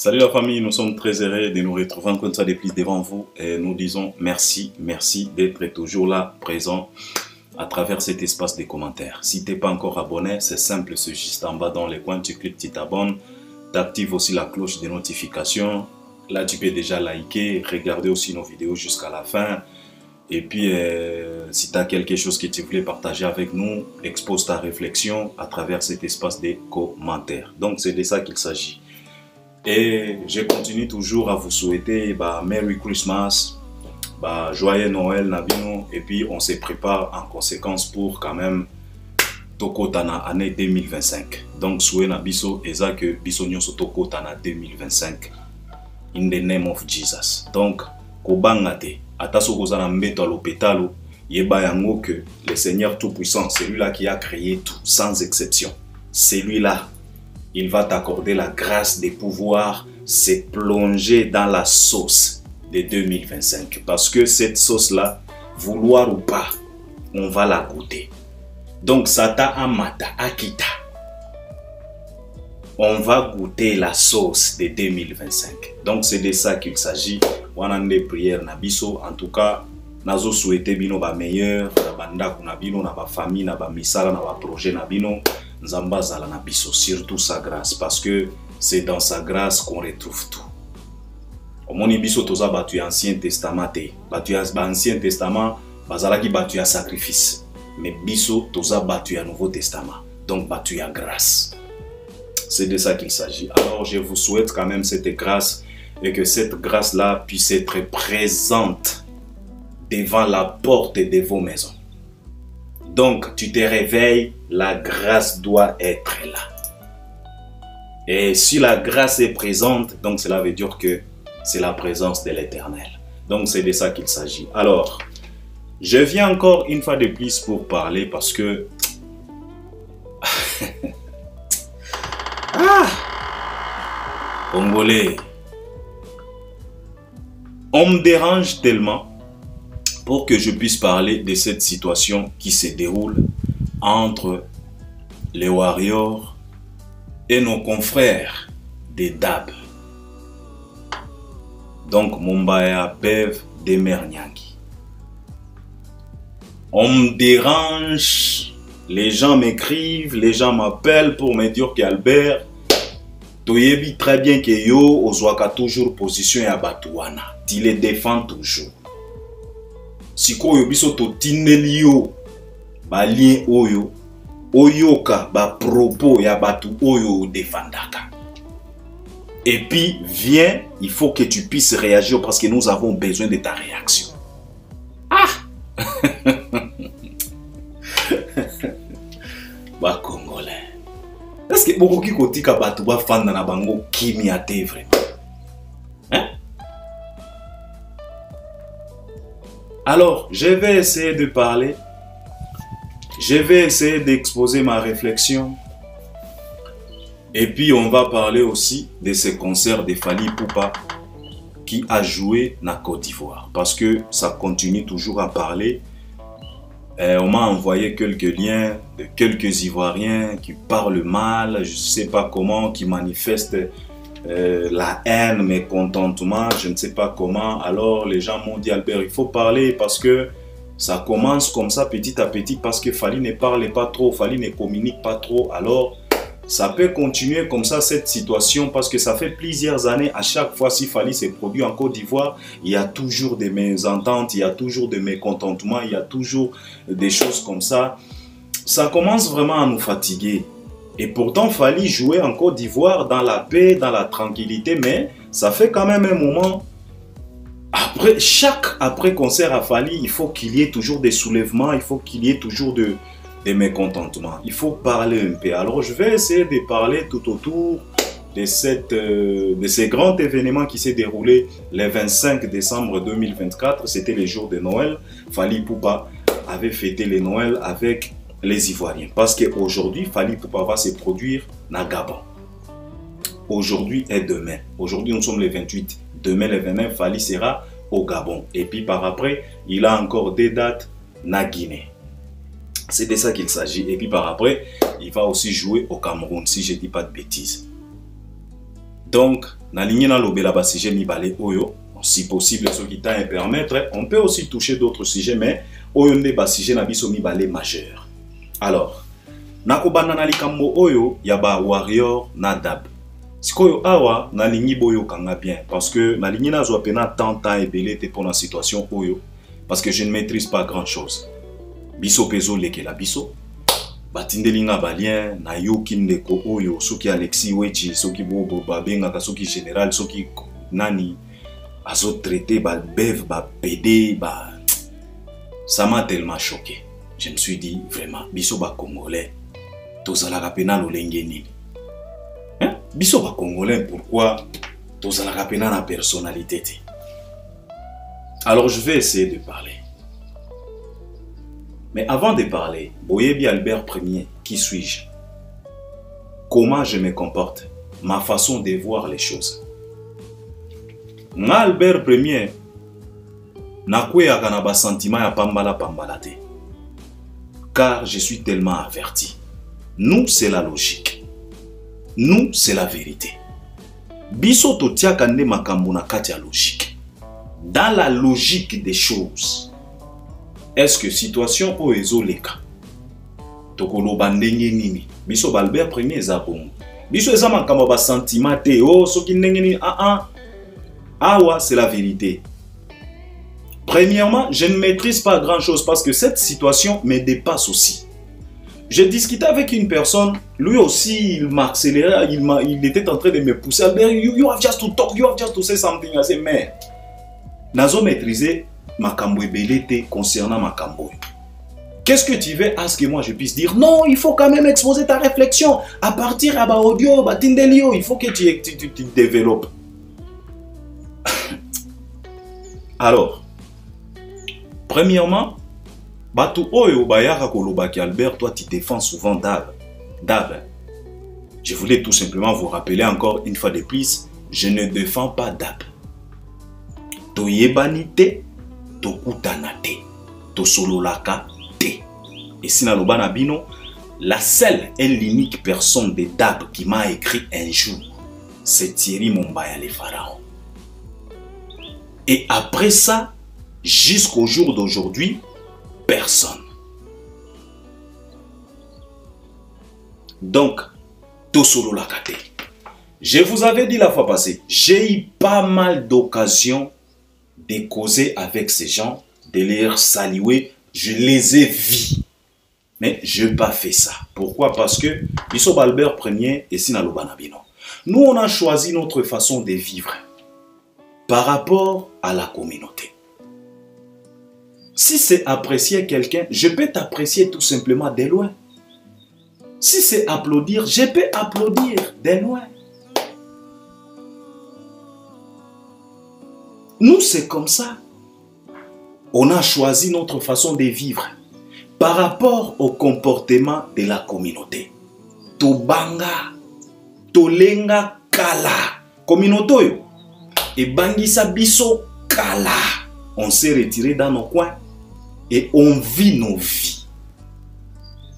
Salut la famille, nous sommes très heureux de nous retrouver encore une fois de plus devant vous et nous disons merci d'être toujours là, présent à travers cet espace des commentaires. Si tu n'es pas encore abonné, c'est simple, c'est juste en bas dans les coins, tu cliques, tu t'abonnes, tu actives aussi la cloche de notification. Là, tu peux déjà liker, regarder aussi nos vidéos jusqu'à la fin. Et puis, si tu as quelque chose que tu voulais partager avec nous, expose ta réflexion à travers cet espace des commentaires. Donc, c'est de ça qu'il s'agit. Et je continue toujours à vous souhaiter Merry Christmas, joyeux Noël Nabino, et puis on se prépare en conséquence pour quand même Tokotana année 2025. Donc souhait Nabiso eza que biso nyonso Tokotana 2025 in the name of Jesus. Donc kobangate ataso kozana mbeto alopetalo yeba yango que le Seigneur tout-puissant, celui-là qui a créé tout sans exception, celui-là il va t'accorder la grâce de pouvoir se plonger dans la sauce de 2025. Parce que cette sauce-là, vouloir ou pas, on va la goûter. Donc, Sata Amata Akita, on va goûter la sauce de 2025. Donc, c'est de ça qu'il s'agit. On a des prières Nabiso. En tout cas, nazo souhaité bino ba meilleur, banda kuna bino na ba famille, na ba misala, na ba projet na bino. Nzamba zala na biso, surtout sa grâce, parce que c'est dans sa grâce qu'on retrouve tout. Au moni biso toza batu Ancien Testament te, batu Ancien Testament bazala ki batu sacrifice, mais biso toza batu Nouveau Testament, donc batu grâce. C'est de ça qu'il s'agit. Alors je vous souhaite quand même cette grâce et que cette grâce là puisse être présente devant la porte de vos maisons. Donc, tu te réveilles, la grâce doit être là. Et si la grâce est présente, donc cela veut dire que c'est la présence de l'Éternel. Donc, c'est de ça qu'il s'agit. Alors, je viens encore une fois de plus pour parler parce que... Congolais, on me dérange tellement pour que je puisse parler de cette situation qui se déroule entre les Warriors et nos confrères des DAB. Donc Mumbaya, Bev, Demer Nyangi. On me dérange, les gens m'écrivent, les gens m'appellent pour me dire qu'Albert, tu très bien que yo, ozwaka toujours position ya Batouana. Tu les défends toujours. Sikoyo biso to tineli yo ba lien oyo oyoka ba propos ya batu oyo defandaka. Et puis viens, il faut que tu puisses réagir parce que nous avons besoin de ta réaction. Ba Congolais. Est-ce que beaucoup qui kotika batu ba fanda na bango kimi ate vraiment? Alors, je vais essayer de parler, je vais essayer d'exposer ma réflexion. Et puis, on va parler aussi de ce concert de Fally Ipupa qui a joué na Côte d'Ivoire. Parce que ça continue toujours à parler. On m'a envoyé quelques liens de quelques Ivoiriens qui parlent mal, je ne sais pas comment, qui manifestent la haine, mécontentement, je ne sais pas comment. Alors les gens m'ont dit Albert, il faut parler parce que ça commence comme ça petit à petit parce que Fally ne parle pas trop, Fally ne communique pas trop. Alors ça peut continuer comme ça cette situation parce que ça fait plusieurs années, à chaque fois si Fally se produit en Côte d'Ivoire, il y a toujours des mésententes, il y a toujours des mécontentements, il y a toujours des choses comme ça. Ça commence vraiment à nous fatiguer. Et pourtant, Fally jouait en Côte d'Ivoire dans la paix, dans la tranquillité, mais ça fait quand même un moment. Après concert à Fally, il faut qu'il y ait toujours des soulèvements, il faut qu'il y ait toujours des mécontentements. Il faut parler un peu. Alors, je vais essayer de parler tout autour de ces grands événements qui s'est déroulé le 25 décembre 2024. C'était le jour de Noël. Fally Ipupa avait fêté le Noël avec les Ivoiriens. Parce qu'aujourd'hui, Fally Ipupa va se produire na Gabon. Aujourd'hui et demain. Aujourd'hui, nous sommes le 28. Demain, le 29, Fally sera au Gabon. Et puis par après, il a encore des dates na Guinée. C'est de ça qu'il s'agit. Et puis par après, il va aussi jouer au Cameroun, si je ne dis pas de bêtises. Donc, na ligne na lobela ba sujet mibale oyo, si possible ce qui t'a permettre, on peut aussi toucher d'autres sujets, mais oyo nde ba sujet na biso mibale majeur. Alors, nakobanda na likambo oyo ya ba warrior na dab. Sikoyo awa na lingi boyo kanga bien parce que na lingi na zo pena tant ebele te pour la situation oyo parce que je ne maîtrise pas grand chose. Biso pezo leke la biso. Batindelinga balien na yoki ndeko oyo soki Alexis Wechi soki bobo babenga ka soki général soki nani azo traité ba bev ba PD ba ça m'a tellement choqué. Je me suis dit vraiment biso ba congolais tozalaka pena lolenge nini. Hein? Biso ba congolais pourquoi tozalaka pena na personnalité te. Alors je vais essayer de parler. Mais avant de parler, Boyebi Albert Ier, qui suis-je? Comment je me comporte? Ma façon de voir les choses. Nga Albert Ier, nakwea kanaba sentiment ya pambala pambalate. Car je suis tellement averti. Nous, c'est la logique. Nous, c'est la vérité. Biso totia kande makambo na kati ya logique. Dans la logique des choses, est-ce que situation o ezoleka tokolo bandenge nini biso Albert Ier ezabongo biso eza makambo ba sentiment te oh soki ndenge nini awa c'est la vérité. Premièrement, je ne maîtrise pas grand chose parce que cette situation me dépasse aussi. J'ai discuté avec une personne, lui aussi il m'accélérait, il était en train de me pousser. Albert, you have just to talk, you have just to say something. I say, mais nazo maîtriser makambo ebelete concernant makambo. Qu'est-ce que tu veux à ce que moi je puisse dire? Non, il faut quand même exposer ta réflexion. À partir à audio, tindelio, il faut que tu développes. Alors, premièrement, Batu Oyo Bayara Kolobaki Albert, toi tu défends souvent Dab. Je voulais tout simplement vous rappeler encore une fois de plus, je ne défends pas Dab. Toyebanite, tokutanate, tosololaka te. Et si na bino, la seule et l'unique personne de Dab qui m'a écrit un jour, c'est Thierry Mombaya le pharaon. Et après ça, jusqu'au jour d'aujourd'hui, personne. Donc, tosololaka te. Je vous avais dit la fois passée, j'ai eu pas mal d'occasions de causer avec ces gens, de les saluer, je les ai vus. Mais je n'ai pas fait ça. Pourquoi? Parce que Biso Albert Ier et Sinalo Banabino. Nous, on a choisi notre façon de vivre par rapport à la communauté. Si c'est apprécier quelqu'un, je peux t'apprécier tout simplement de loin. Si c'est applaudir, je peux applaudir de loin. Nous, c'est comme ça. On a choisi notre façon de vivre par rapport au comportement de la communauté. Tobanga, tolenga kala. Communauté, et bangisa biso kala. On s'est retiré dans nos coins et on vit nos vies.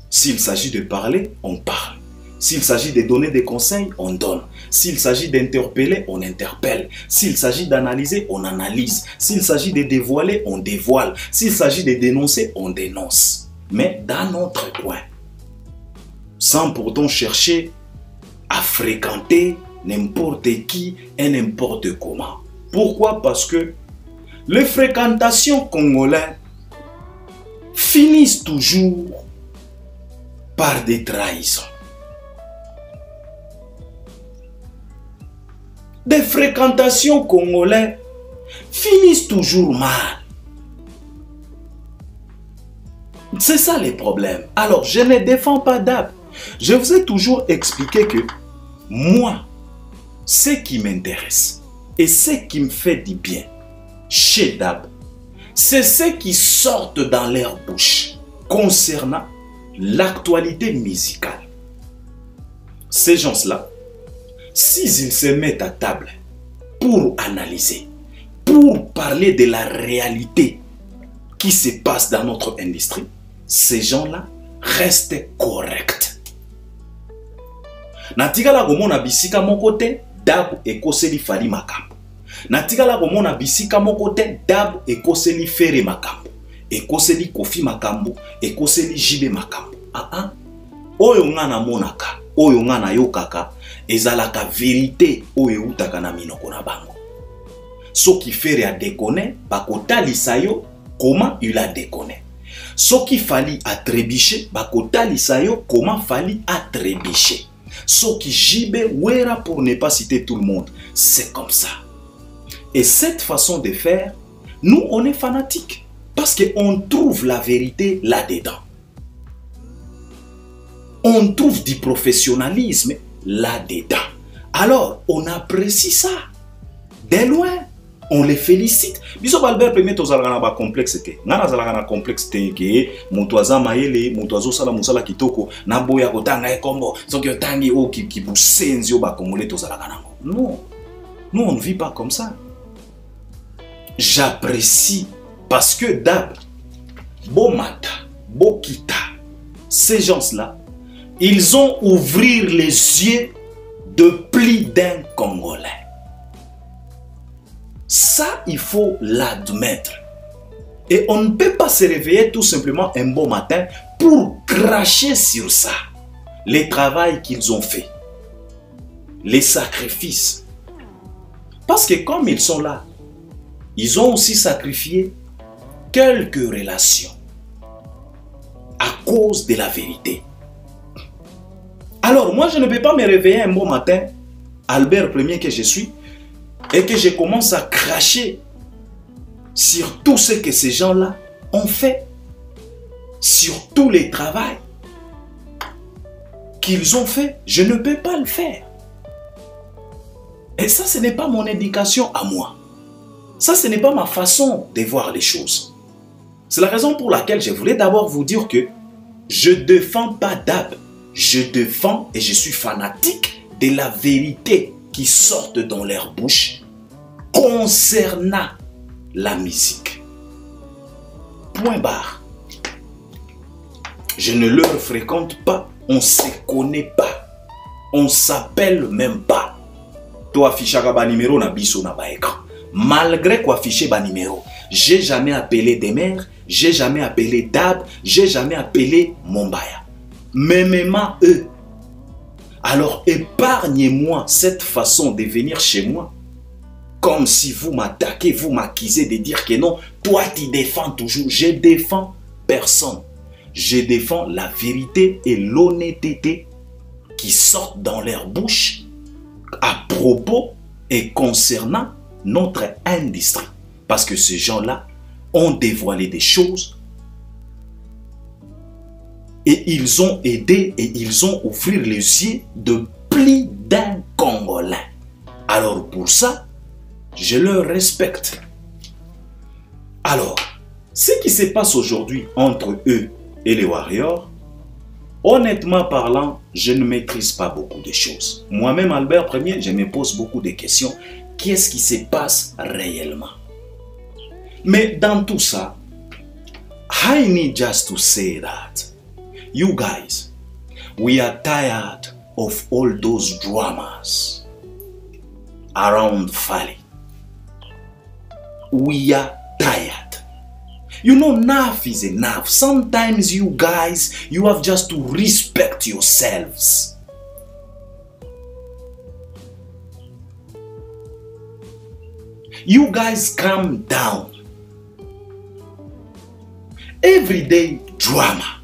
S'il s'agit de parler, on parle. S'il s'agit de donner des conseils, on donne. S'il s'agit d'interpeller, on interpelle. S'il s'agit d'analyser, on analyse. S'il s'agit de dévoiler, on dévoile. S'il s'agit de dénoncer, on dénonce. Mais dans notre coin. Sans pourtant chercher à fréquenter n'importe qui et n'importe comment. Pourquoi? Parce que les fréquentations congolaises finissent toujours par des trahisons. Des fréquentations congolaises finissent toujours mal. C'est ça les problèmes. Alors, je ne défends pas Dab. Je vous ai toujours expliqué que moi, ce qui m'intéresse et ce qui me fait du bien chez Dab, c'est ce qui sortent dans leur bouche concernant l'actualité musicale. Ces gens-là, s'ils se mettent à table pour analyser, pour parler de la réalité qui se passe dans notre industrie, ces gens-là restent corrects. Natika la gomo na bisika mon côté, Dab ekoseli Fally makambo. Natikala komona bisika moko te Dab ekoseli Ferré makambo. Ekoseli Kofi makambo, ekoseli JB makambo. Oyo nga na monaka, oyo nga na yokaka, ezalaka vérité oyo utaka na minoko na bango. Soki Ferré a déconné, bakotalisa yo comment il a déconné. Soki Fally a trébuché, bakotalisa yo comment Fally a trébuché. Soki JB Wera, pour ne pas citer tout le monde, c'est comme ça. Et cette façon de faire, nous on est fanatiques. Parce qu'on trouve la vérité là-dedans. On trouve du professionnalisme là-dedans. Alors, on apprécie ça. De loin, on les félicite. Biso Albert premier tozalaka na complexité. Ngana zalaka na complexité ke mutuaza maele, mutuazo sala musala kitoko na boya kotanga ekombo. Soki otangi o ki busenzi o ba kongolais tozalaka nango. Non. Nous on ne vit pas comme ça. J'apprécie parce que Dab, Bomata, Bokita, ces gens-là, ils ont ouvert les yeux de plus d'un Congolais. Ça, il faut l'admettre. Et on ne peut pas se réveiller tout simplement un bon matin pour cracher sur ça. Les travail qu'ils ont fait. Les sacrifices. Parce que comme ils sont là, ils ont aussi sacrifié quelques relations à cause de la vérité. Alors moi je ne peux pas me réveiller un bon matin, Albert Premier que je suis, et que je commence à cracher sur tout ce que ces gens-là ont fait, sur tous les travaux qu'ils ont fait. Je ne peux pas le faire. Et ça, ce n'est pas mon éducation à moi. Ça, ce n'est pas ma façon de voir les choses. C'est la raison pour laquelle je voulais d'abord vous dire que je ne défends pas Dab. Je défends et je suis fanatique de la vérité qui sort dans leur bouche concernant la musique. Point barre. Je ne leur fréquente pas. On ne se connaît pas. On ne s'appelle même pas. Toi, affichera ba numéro na biso na ba écran. Malgré qu'on affiche ba numéro, j'ai jamais appelé des mères, j'ai jamais appelé Dab, j'ai jamais appelé Mombaya. Même eux. Alors épargnez-moi cette façon de venir chez moi. Comme si vous m'attaquez, vous m'accusez de dire que non, toi tu défends toujours. Je défends personne. Je défends la vérité et l'honnêteté qui sortent dans leur bouche à propos et concernant notre industrie. Parce que ces gens-là ont dévoilé des choses et ils ont aidé et ils ont ouvert les yeux de plus d'un Congolais. Alors pour ça, je leur respecte. Alors, ce qui se passe aujourd'hui entre eux et les Warriors, honnêtement parlant, je ne maîtrise pas beaucoup de choses. Moi-même, Albert Premier, je me pose beaucoup de questions. Qu'est-ce qui se passe réellement? Mais dans tout ça, I need just to say that you guys, we are tired of all those dramas around Fally. We are tired. You know, enough is enough. Sometimes you guys, you have just to respect yourselves. You guys calm down. Every day, drama.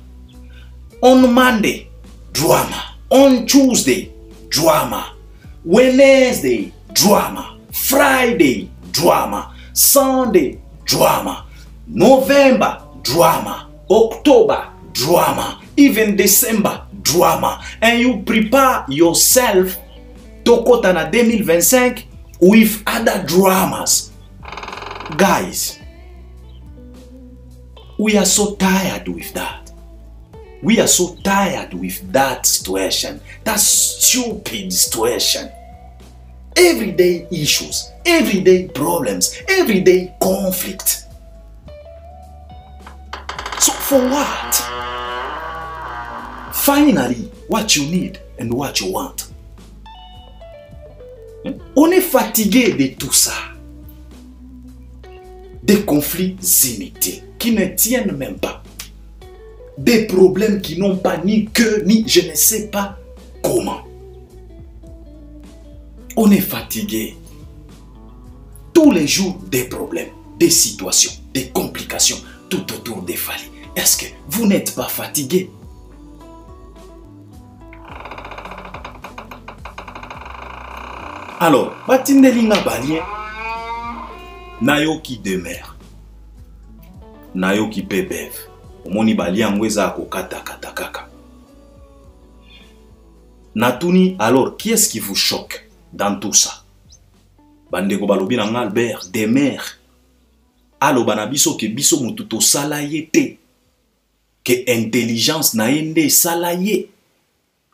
On Monday, drama. On Tuesday, drama. Wednesday, drama. Friday, drama. Sunday, drama. November, drama. October, drama. Even December, drama. And you prepare yourself to Kotana 2025 with other dramas. Guys, we are so tired with that. We are so tired with that situation. That stupid situation. Everyday issues, everyday problems, everyday conflict. So for what? Finally, what you need and what you want. On est fatigué de tout ça. Des conflits inutiles qui ne tiennent même pas. Des problèmes qui n'ont pas ni queue, ni je ne sais pas comment. On est fatigué. Tous les jours, des problèmes, des situations, des complications, tout autour des Fally. Est-ce que vous n'êtes pas fatigué? Alors, Batindelinga Balien, Nayo qui demeure, Nayo qui pebev, Omoni Balien Mweza Kokata Katakaka. Natuni, alors, qui est-ce qui vous choque dans tout ça? Bandeko balobi nanga Albert, demeure. Alo banabiso ke biso mututo salaye te. Que intelligence na yende salaye.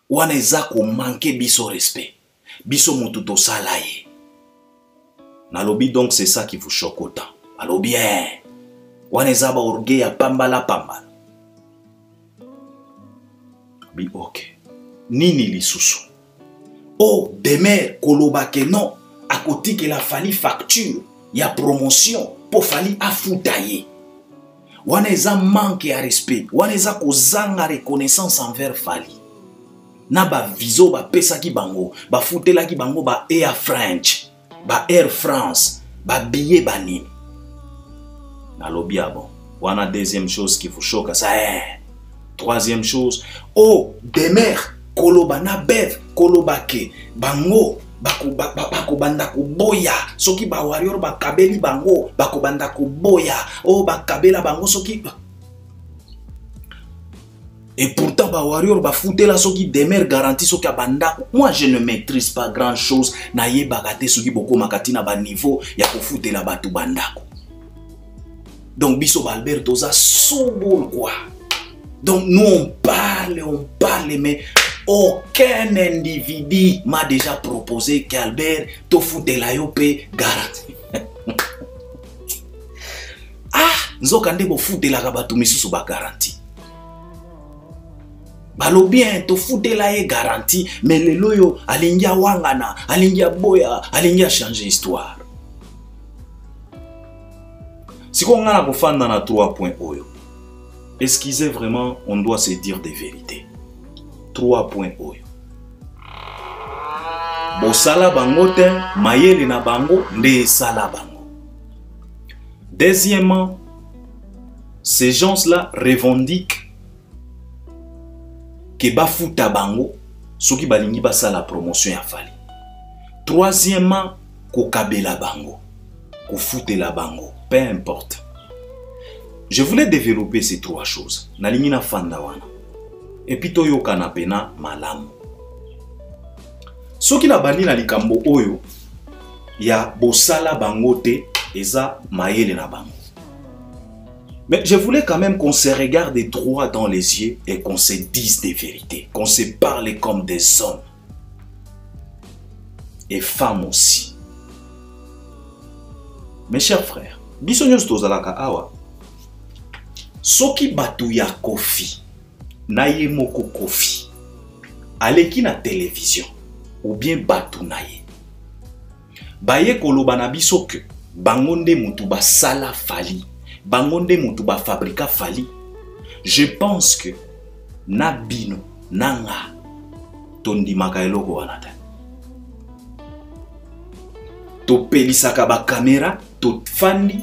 Wana eza ko manque biso respect. Biso mututo salaye. Nalobi donc c'est ça qui vous choque autant. Alo bien. Wana eza ba orgueil ya pambala pambala. Bi ok. Nini lisusu. Oh, demeure koloba ke non. À côté que la Fally facture. Il y a promotion. Pour Fally afutaye. Wana eza manque à respect. Wana eza kozanga reconnaissance envers Fally. Na ba viso ba pesa ki bango, ba futela ki bango ba Air French, ba Air France, ba billet ba nini. Na lobi bon. Wana deuxième chose qui vous choque ça. Troisième chose, oh, demeure koloba na bev, koloba ke bango bako banda ko boya, soki ba warrior ba kabeli bango, bako banda ko boya, oh ba kabela bango soki. Et pourtant, ba warrior ba foutela soki demeure garantie soki abanda. Moi je ne maîtrise pas grand chose na ye bagate soki boko makati na ba niveau ya ko foutela batu bandako. Donc biso ba Albert toza sobol quoi. Donc nous on parle mais aucun individu m'a déjà proposé qu'Albert te foutela yo pe garantie. Ah, nzokande bo foutela ka batu misusu ba garantie. Balo bien to foutela ye garantie mais le loyo alingia wangana, alingia boya, alingia changer histoire. Si on a la fan dans la 3 points oyo. Excusez vraiment, on doit se dire des vérités. 3 points oyo. Bosala bango te, mayele na bango, nde sala bango. Deuxièmement, ces gens-là revendiquent que bafuta bango, soki balingi basala promotion ya Fally. Troisièmement, ko kabela bango, ko futela bango, peu importe. Je voulais développer ces 3 choses. Nalingi na fanda wana. Et puis toyo kanapena malamu. Soki na bandi na likambo oyo ya bosala bango te eza mayele na bango. Mais je voulais quand même qu'on se regarde droit dans les yeux et qu'on se dise des vérités, qu'on se parle comme des hommes et femmes aussi. Mes chers frères, biso nyonso tozalaka awa. Soki batu ya Kofi, na ye moko Kofi, aleki na télévision, ou bien batu na ye. Baye koloba na biso ke, bangonde mutu ba sala Fally, bangonde mutu ba fabrika Fally. Je pense que, na bino, nanga, tondi maka eloko wana te. To pelisaka ba caméra, to fandi,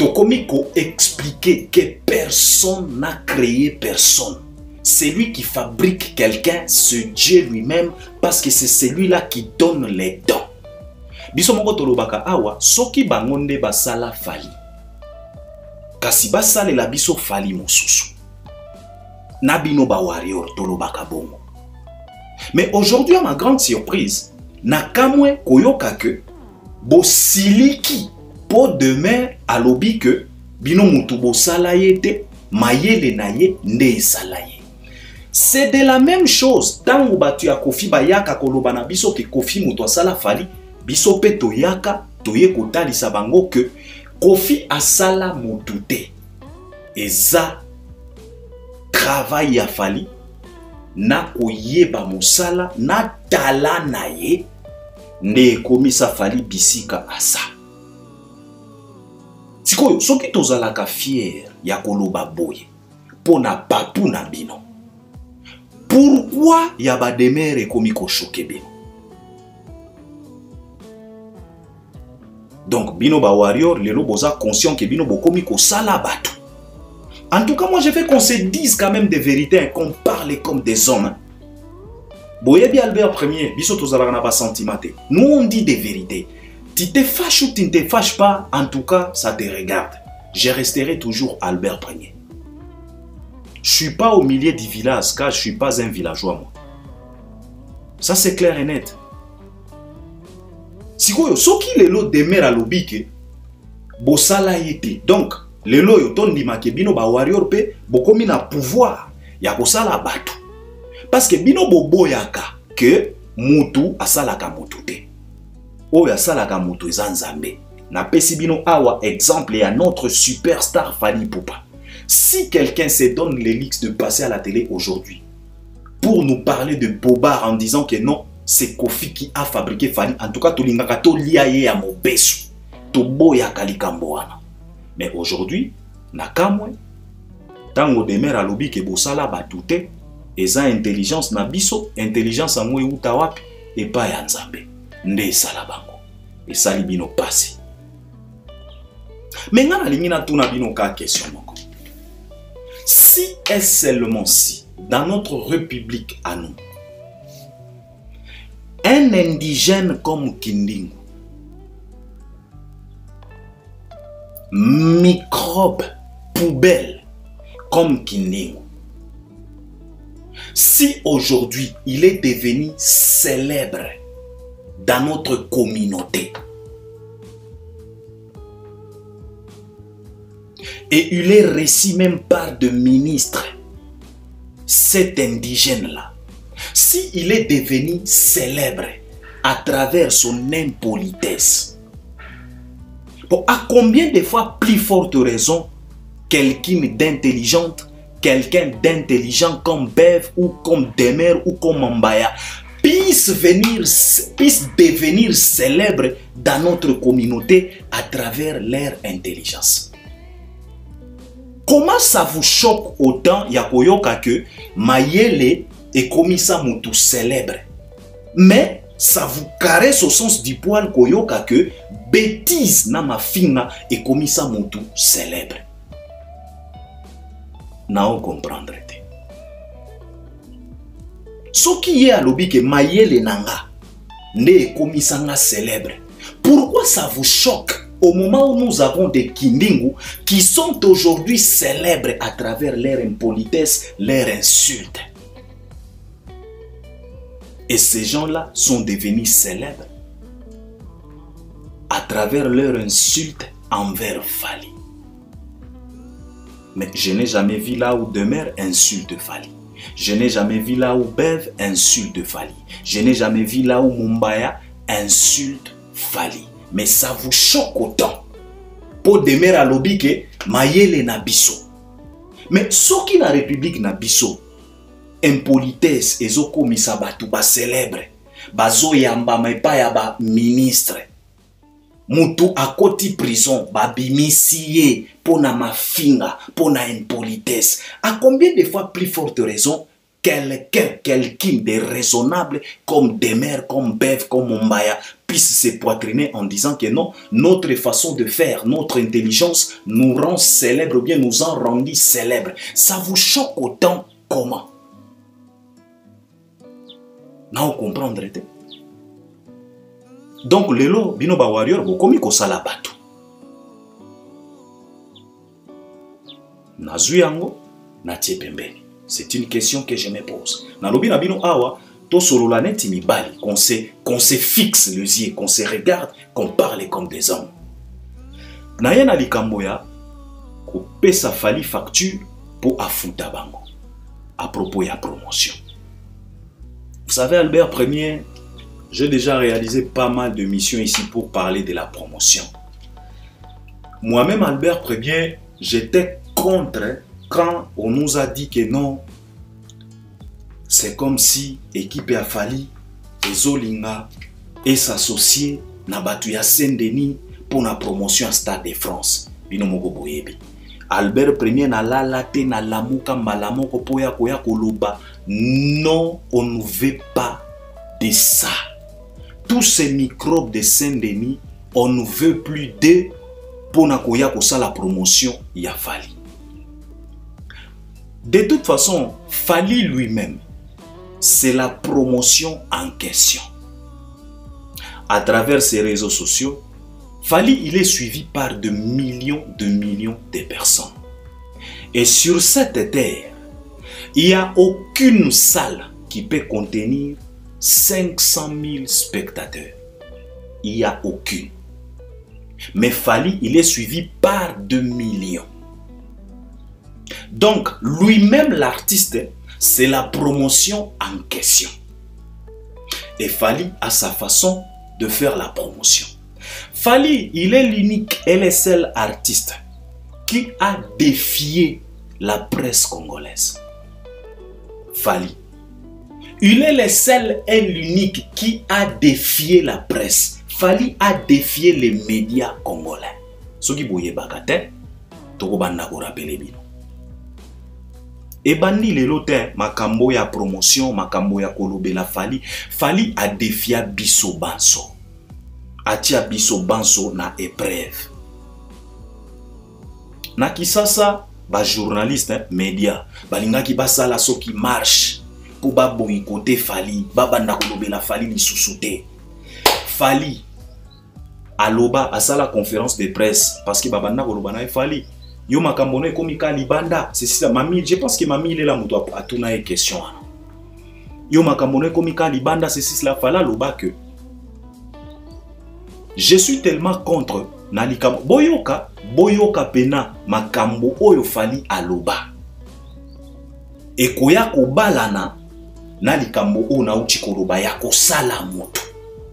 Tokomi ko expliquer que personne n'a créé personne. C'est lui qui fabrique quelqu'un, c'est Dieu lui-même, parce que c'est celui-là qui donne les dons. Biso moko tolobaka awa, soki bangonde basala Fally. Kasi basale la biso Fally mosusu. Nabino ba warrior tolobaka bongo. Mais aujourd'hui, à ma grande surprise, nakamwe koyoka ke bosiliki. Pour demain, à l'obi que bino mutubo salayete, mayele naye ne salaye. C'est de la même chose. Tant que batu ya Kofi bayaka kolobana biso ke Kofi muto sala Fally, biso pe toyaka toye kotali sabango que Kofi asala mutute. Eza travail ya Fally na koyeba musala na tala naye nde komisa Fally bisika asa. Sikoyo soki tozalaka fier ya koloba boye pona papu na bino. Pourquoi ya ba demere komi ko choquer bino? Donc bino ba warrior lelo boza conscient que bino bokomi ko sala bato. En tout cas, moi je veux qu'on se dise quand même des vérités, qu'on parle comme des hommes. Boyebi Albert Premier, biso tozalaka na ba sentimate. Nous on dit des vérités. Tu te fâches ou tu ne te fâches pas, en tout cas, ça te regarde. Je resterai toujours Albert Premier. Je ne suis pas au milieu du village, car je ne suis pas un villageois, moi. Ça, c'est clair et net. Si vous avez le demeure à l'obike, bosala yete. Donc, le lo yoton di makebino ba warrior pe, bokomi na pouvoir, ya kosala batu. Parce que bino bobo yaka, que mutu asalaka mutu te. Oyo asalaka mutu ezanzambe. Na pesi bino awa exemple ya notre superstar Fally Ipupa. Si quelqu'un se donne l'élix de passer à la télé aujourd'hui pour nous parler de Bobard en disant que non, c'est Kofi qui a fabriqué Fally, en tout cas, tolingaka to liaye ya mobesu, to boya kalikambo wana. Mais aujourd'hui, na kamwe, tango demer alobi ke bosala batute, eza intelligence na biso, intelligence amwe uta wapi, et pas ya nzambe. Nde sala bango. Et sali bino passé. Mais nga nalingi na tuna bino ka question moko. Si et seulement si, dans notre république à nous, un indigène comme Kindingu, microbe, poubelle comme Kindingu, si aujourd'hui il est devenu célèbre dans notre communauté, et il est reçu même par de ministres, cet indigène-là, s'il est devenu célèbre à travers son impolitesse, bon, à combien de fois plus forte raison quelqu'un d'intelligent comme Bev ou comme Demer ou comme Mbaya puisse devenir célèbre dans notre communauté à travers leur intelligence? Comment ça vous choque autant yakoyoka que Mayele est commis ça mutu célèbre, mais ça vous caresse au sens du poil koyoka que bêtise na mafinga est commis ça mutu célèbre? Nao comprendre te. Ce qui est à l'obi que Mayele nanga ne commis ça célèbre. Pourquoi ça vous choque au moment où nous avons des Kindingu qui sont aujourd'hui célèbres à travers leur impolitesse, leur insulte? Et ces gens-là sont devenus célèbres à travers leur insulte envers Fally. Mais je n'ai jamais vu là où Demer insulte Fally. Je n'ai jamais vu là où Bev insulte Fally. Je n'ai jamais vu là où Mumbaya insulte Fally. Mais ça vous choque autant pour Demer à l'obi que Mayele na biso. Mais ce qui na République na biso, impolitesse ezoko misabatu ba célèbre, bazo yamba maipa ya ba ministre, mutu akoti prison, ba bimisiye pona mafinga, pona impolitesse. À combien de fois plus forte raison quelqu'un de raisonnable comme Demer, comme Bev, comme Mbaya puisse se poitriner en disant que non, notre façon de faire, notre intelligence nous rend célèbres ou bien nous en rendit célèbres. Ça vous choque autant comment? Non, comprendre. Donc, lelo, bino ba warrior, bokomi ko sala batu. Nazui yango, na tie pembeni. C'est une question que je me pose. Nalobi na bino awa, to solola neti mibali, qu'on se fixe les yeux, qu'on se regarde, qu'on parle comme des hommes. Na yena likambo ya, ko pesa Fally facture pour afuta bango. À propos ya promotion. Vous savez, Albert Premier, j'ai déjà réalisé pas mal de missions ici pour parler de la promotion. Moi-même, Albert Premier, j'étais contre quand on nous a dit que non, c'est comme si l'équipe a fallu, et Zolinga, et s'associer na batu ya Saint-Denis pour la promotion à Stade de France. Bino moko boyebi. Albert Premier na lalate na lamuka malamoko poya koya koloba. Non, on ne veut pas de ça. Tous ces microbes de Saint-Denis, on ne veut plus d'eux pour na koya kosa la promotion ya Fally. De toute façon, Fally lui-même, c'est la promotion en question. À travers ses réseaux sociaux, Fally, il est suivi par de millions de personnes. Et sur cette terre, il n'y a aucune salle qui peut contenir 500 000 spectateurs. Il n'y a aucune. Mais Fally, il est suivi par 2 millions. Donc, lui-même, l'artiste, c'est la promotion en question. Et Fally a sa façon de faire la promotion. Fally, il est l'unique et le seul artiste qui a défié la presse congolaise. Fally. Il est le seul et l'unique qui a défié la presse. Fally a défié les médias congolais. Ce qui boye bakate, toko banda ko rappeler bino. Et bandi le lotin, makambo ya promotion, makambo ya kolobe la Fally. Fally a défié biso banso. Atia biso banso na épreuve. Na kisasa, ba journaliste, média, balinga ki basala so qui marche pour ba boycotter Fally, ba banda kolobe la Fally li sousouté. Fally aloba asala conférence de presse parce que ba banda koloba na Fally. Yo makambo no komika libanda, c'est ça mami, je pense que mami il est là muto atuna e question. Yo makambo no komika libanda, c'est ça Fally loba que je suis tellement contre Nalikambo. Boyoka pena makambo oyo Fally aloba. E koya kobalana Nalikambo o na uchi koloba ya kosala moto.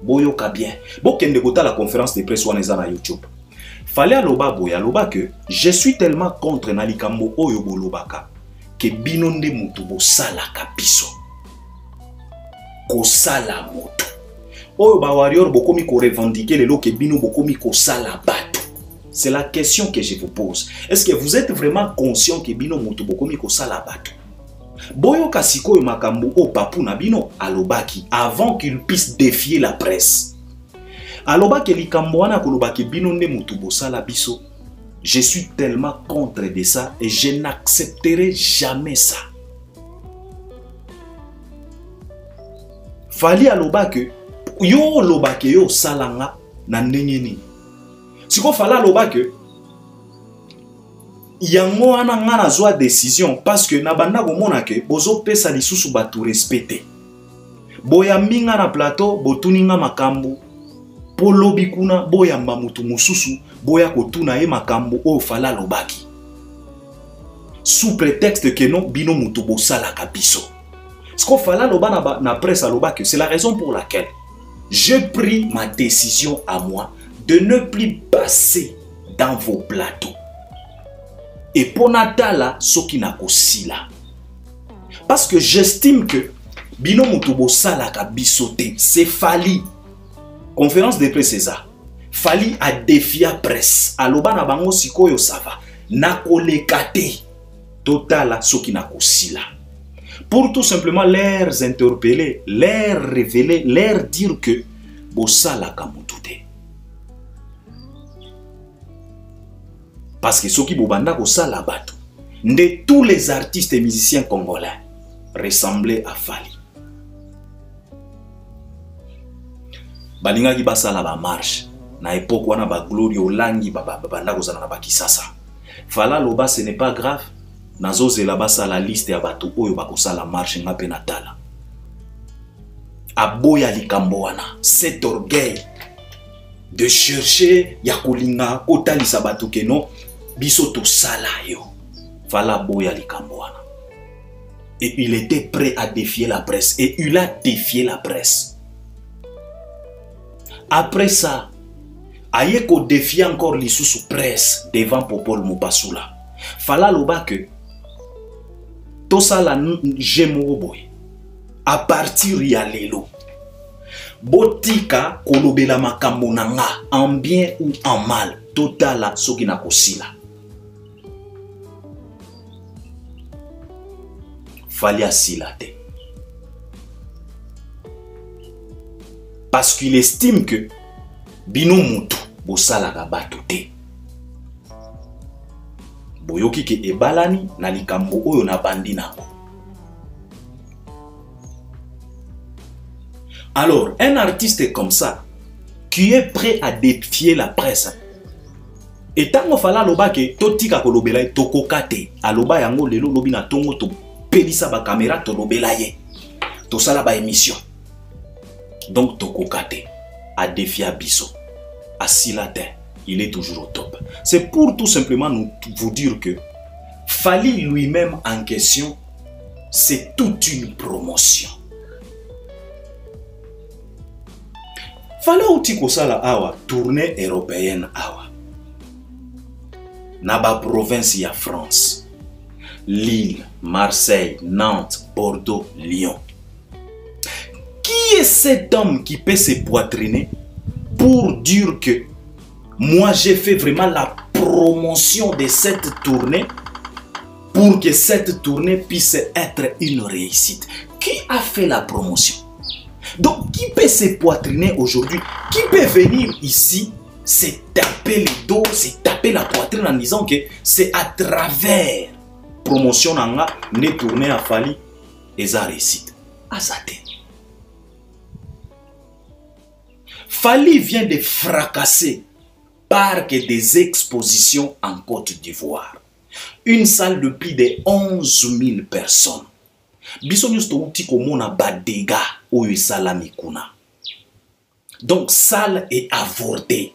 Boyoka bien. Bokende kota la conférence de presse wana na YouTube. Fally aloba boya aloba que je suis tellement contre Nalikambo oyo bolobaka que binonde moto bosala kapiso. Kosala moto. Oyo ba warrior bokomi ko revendiquer le ke bino bokomi ko sala bato. C'est la question que je vous pose. Est-ce que vous êtes vraiment conscient que bino moto bokomi ko sala bato? Boyo kasiko makambo o papu na bino alobaki avant qu'il puisse défier la presse. Alobaki likambo wana kolobaki bino nde moto bosala biso. Je suis tellement contre de ça et je n'accepterai jamais ça. Fally alobaki yo lobake yo salanga na ndenge nini. Siko Fally lobake yango wana nga na zwa décision parce que na banda komona ke bozo pesa lisusu batu respecter. Boya minga na plateau botuninga makambo polobi kuna boyamba mutu mususu boya kotuna ye makambo o Fally lobaki. Sous prétexte que non bino mutu bosala kabiso. Siko Fally loba na presse lobaki, c'est la raison pour laquelle j'ai pris ma décision à moi de ne plus passer dans vos plateaux. Et pour Natala, ce qui n'a qu'aussi. Parce que j'estime que Bino Mutubo Salaka bisoté, c'est Fally. Conférence de presse, c'est ça. Fally a défié la presse. Aloba na bango sikoyo sava. Na kolekate. Total, ce qui n'a qu'aussi. Pour tout simplement les interpeller, les révéler, leur dire que Bosala Kamutute. Parce que ceux qui bobanda Bosala Bato, de tous les artistes et musiciens congolais ressemblaient à Fally. Balinga ki basala ba marche, na époque wana ba glory olangi banda kozana na ba kisasa. Fally loba ce n'est pas grave. Nazoze la basa la liste ya bato oyo bakosala marche nga pe natala. Aboya likambo wana, cet orgueil de chercher ya kolinga kotalisa bato ke non biso to sala yo. Fally aboya likambo wana. Et il était prêt à défier la presse et il a défié la presse. Après ça, ayeko défier encore lisusu presse devant Popol Mopasula. Fally loba que tout ça la boy. À partir ya lelo botika kolobela makambo nanga en bien ou en mal totala soki na kosila. Fallait asila te. Parce qu'il estime que bino mutu bosalaka bato te. Boyoki ke ebalani na likambo oyo na bandi nango. Alors, un artiste comme ça, qui est prêt à défier la presse, et tant qu'on fala loba ke totika kolobela tokoka te, aloba yango lelo lobi na tongo to pelisa ba caméra to lobela ye, to sala ba émission. Donc tokoka te, a défier biso, a silate, il est toujours au top. C'est pour tout simplement vous dire que Fally lui-même en question, c'est toute une promotion. Fallait outi kosala awa tournée européenne awa na ba province ya France, Lille, Marseille, Nantes, Bordeaux, Lyon. Qui est cet homme qui peut se poitriner pour dire que moi j'ai fait vraiment la promotion de cette tournée pour que cette tournée puisse être une réussite? Qui a fait la promotion? Donc, qui peut se poitriner aujourd'hui? Qui peut venir ici, se taper le dos, se taper la poitrine en disant que c'est à travers promotion nanga ne tourner à Fally et ça réussite? Azate. Fally vient de fracasser par que des expositions en Côte d'Ivoire. Une salle de plus de 11 000 personnes. Donc, salle est avortée.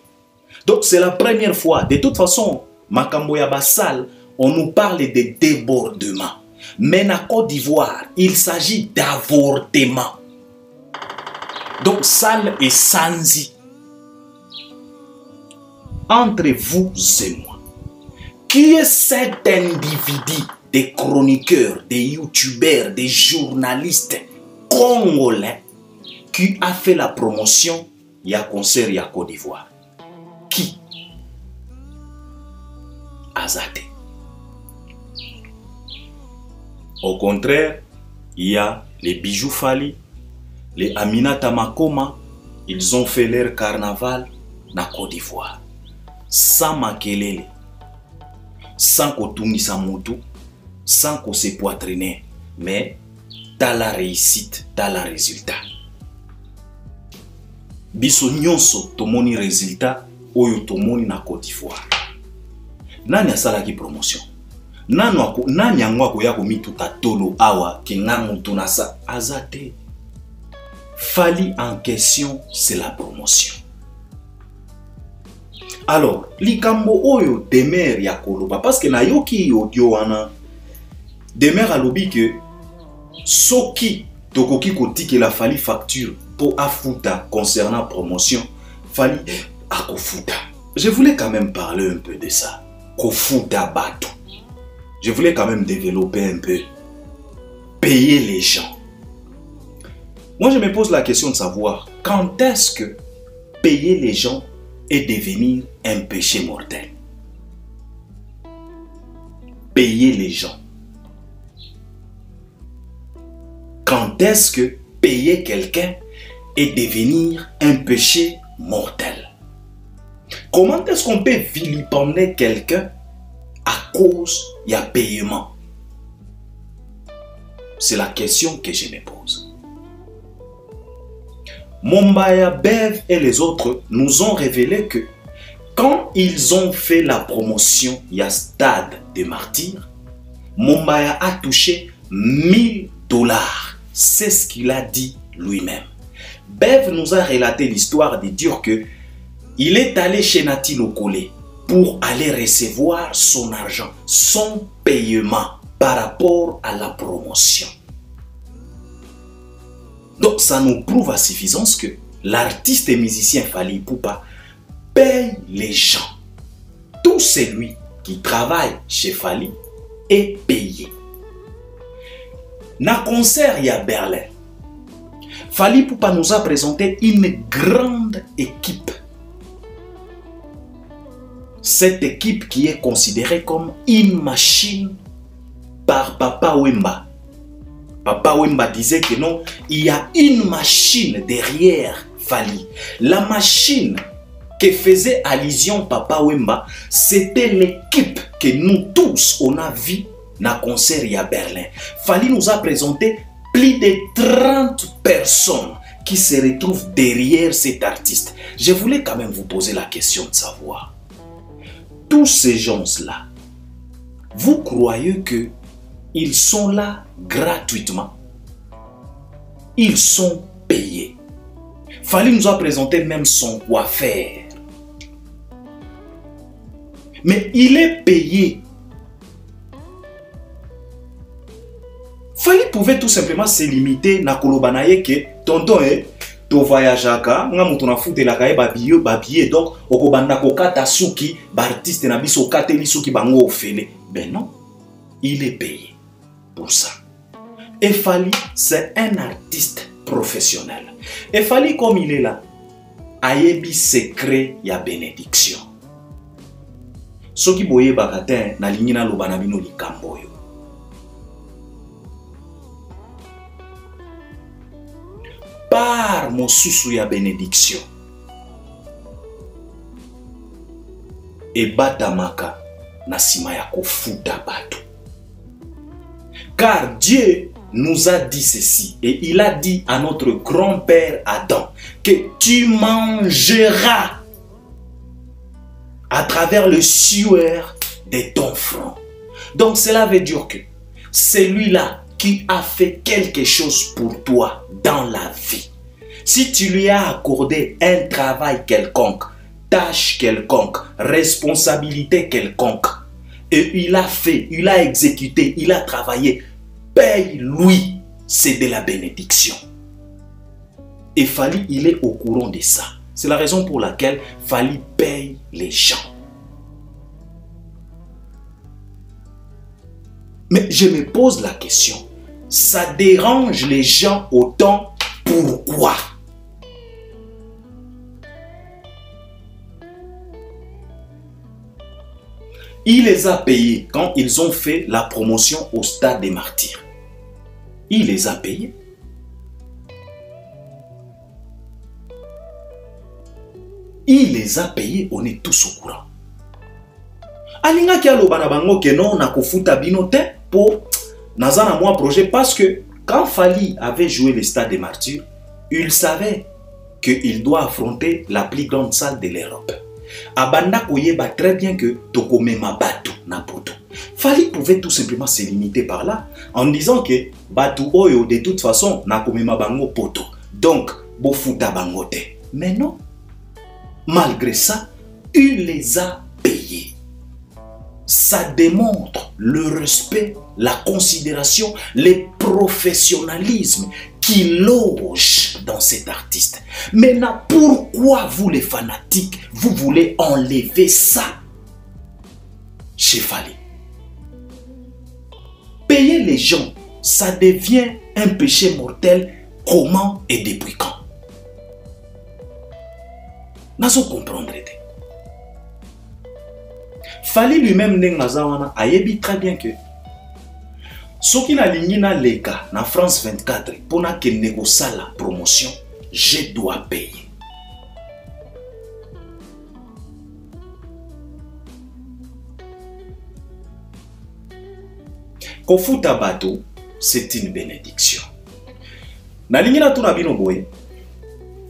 Donc, c'est la première fois. De toute façon, makambo ya ba salle, on nous parle de débordement. Mais en Côte d'Ivoire, il s'agit d'avortement. Donc, salle est sanzi. Entre vous et moi, qui est cet individu? Des chroniqueurs, des youtubeurs, des journalistes congolais qui a fait la promotion il y a concert il y a Côte d'Ivoire? Qui? Azate. Au contraire, il y a les Bijoux Fally, les Aminata Makoma, ils ont fait leur carnaval na Côte d'Ivoire. Sans makelele, sans kotungisa mutu, sans qu'on se poitriner, mais t'as la réussite, t'as le résultat. Biso nyonso tomoni résultat oyo tomoni na Côte d'Ivoire. Nani asala ki promotion? Nani angwa koya ko mituta tolo awa kingamu tunasa azate. Fally en question, c'est la promotion. Alors, likambo oyo demer ya koloba parce que na yoki audio wana demer alobi que soki tokoki kotiki la Fally facture pour afuta concernant promotion, Fally akofuta. Je voulais quand même parler un peu de ça. Kofuta bato. Je voulais quand même développer un peu. Payer les gens. Moi, je me pose la question de savoir quand est-ce que payer les gens est devenir un péché mortel. Payer les gens. Quand est-ce que payer quelqu'un est devenir un péché mortel? Comment est-ce qu'on peut vilipender quelqu'un à cause du paiement? C'est la question que je me pose. Mombaya, Bev et les autres nous ont révélé que quand ils ont fait la promotion il y a Stade des Martyrs, Mombaya a touché 1000 $. C'est ce qu'il a dit lui-même. Bev nous a relaté l'histoire de dire que il est allé chez Nati Lokole pour aller recevoir son argent, son paiement par rapport à la promotion. Donc ça nous prouve à suffisance que l'artiste et musicien Fally Ipupa paye les gens. Tout celui qui travaille chez Fally est payé. Na concert il y a Berlin. Fally Ipupa nous a présenté une grande équipe. Cette équipe qui est considérée comme une machine par Papa Wemba. Papa Wemba disait que non, il y a une machine derrière Fally. La machine que faisait allusion Papa Wemba, c'était l'équipe que nous tous, on a vu dans le concert à Berlin. Fally nous a présenté plus de 30 personnes qui se retrouvent derrière cet artiste. Je voulais quand même vous poser la question de savoir, tous ces gens-là, vous croyez que ils sont là gratuitement? Ils sont payés. Fally nous a présenté même son coiffeur. Mais il est payé. Fally pouvait tout simplement se limiter na kolobanaye que tonton to voyageaka nga mutu na fute la kaye babiye donc okobanda kokata suki ba artiste na biso kateli suki bango ofele. Ben non, il est payé pour ça. Et Fally, c'est un artiste professionnel. Et Fally, comme il est là, ayebi secret ya bénédiction. Soki boye bakatin na lingina lobana bino likambo yo. Par mosusu ya bénédiction. Et batamaka na sima ya kofuta bato. Car Dieu nous a dit ceci, et il a dit à notre grand-père Adam que tu mangeras à travers le sueur de ton front. Donc cela veut dire que celui-là qui a fait quelque chose pour toi dans la vie, si tu lui as accordé un travail quelconque, tâche quelconque, responsabilité quelconque, et il a fait, il a exécuté, il a travaillé, paye-lui, c'est de la bénédiction. Et Fally, il est au courant de ça. C'est la raison pour laquelle Fally paye les gens. Mais je me pose la question, ça dérange les gens autant, pourquoi? Il les a payés quand ils ont fait la promotion au Stade des Martyrs. Il les a payés. Il les a payés, on est tous au courant. Alinga ki alobana bango ke non na kofuta bino te pour nazana moi projet parce que quand Fally avait joué le Stade des Martyrs, il savait qu'il doit affronter la plus grande salle de l'Europe. Abanda koyeba très bien que tokomema bato na poto. Fally pouvait tout simplement se limiter par là en disant que bato oyo de toute façon na komema bango poto. Donc bofuta bango te. Mais non. Malgré ça, il les a payés. Ça démontre le respect, la considération, le professionnalisme qui loge dans cet artiste. Maintenant, pourquoi vous les fanatiques, vous voulez enlever ça chez Fally? Payer les gens, ça devient un péché mortel. Comment et depuis quand? Nous comprendre. Fally lui-même a dit très bien que ce qui n'a pas leka na France 24 pour que négocier la promotion, je dois payer. Kofuta bato, c'est une bénédiction. Na lingina tuna bino boye.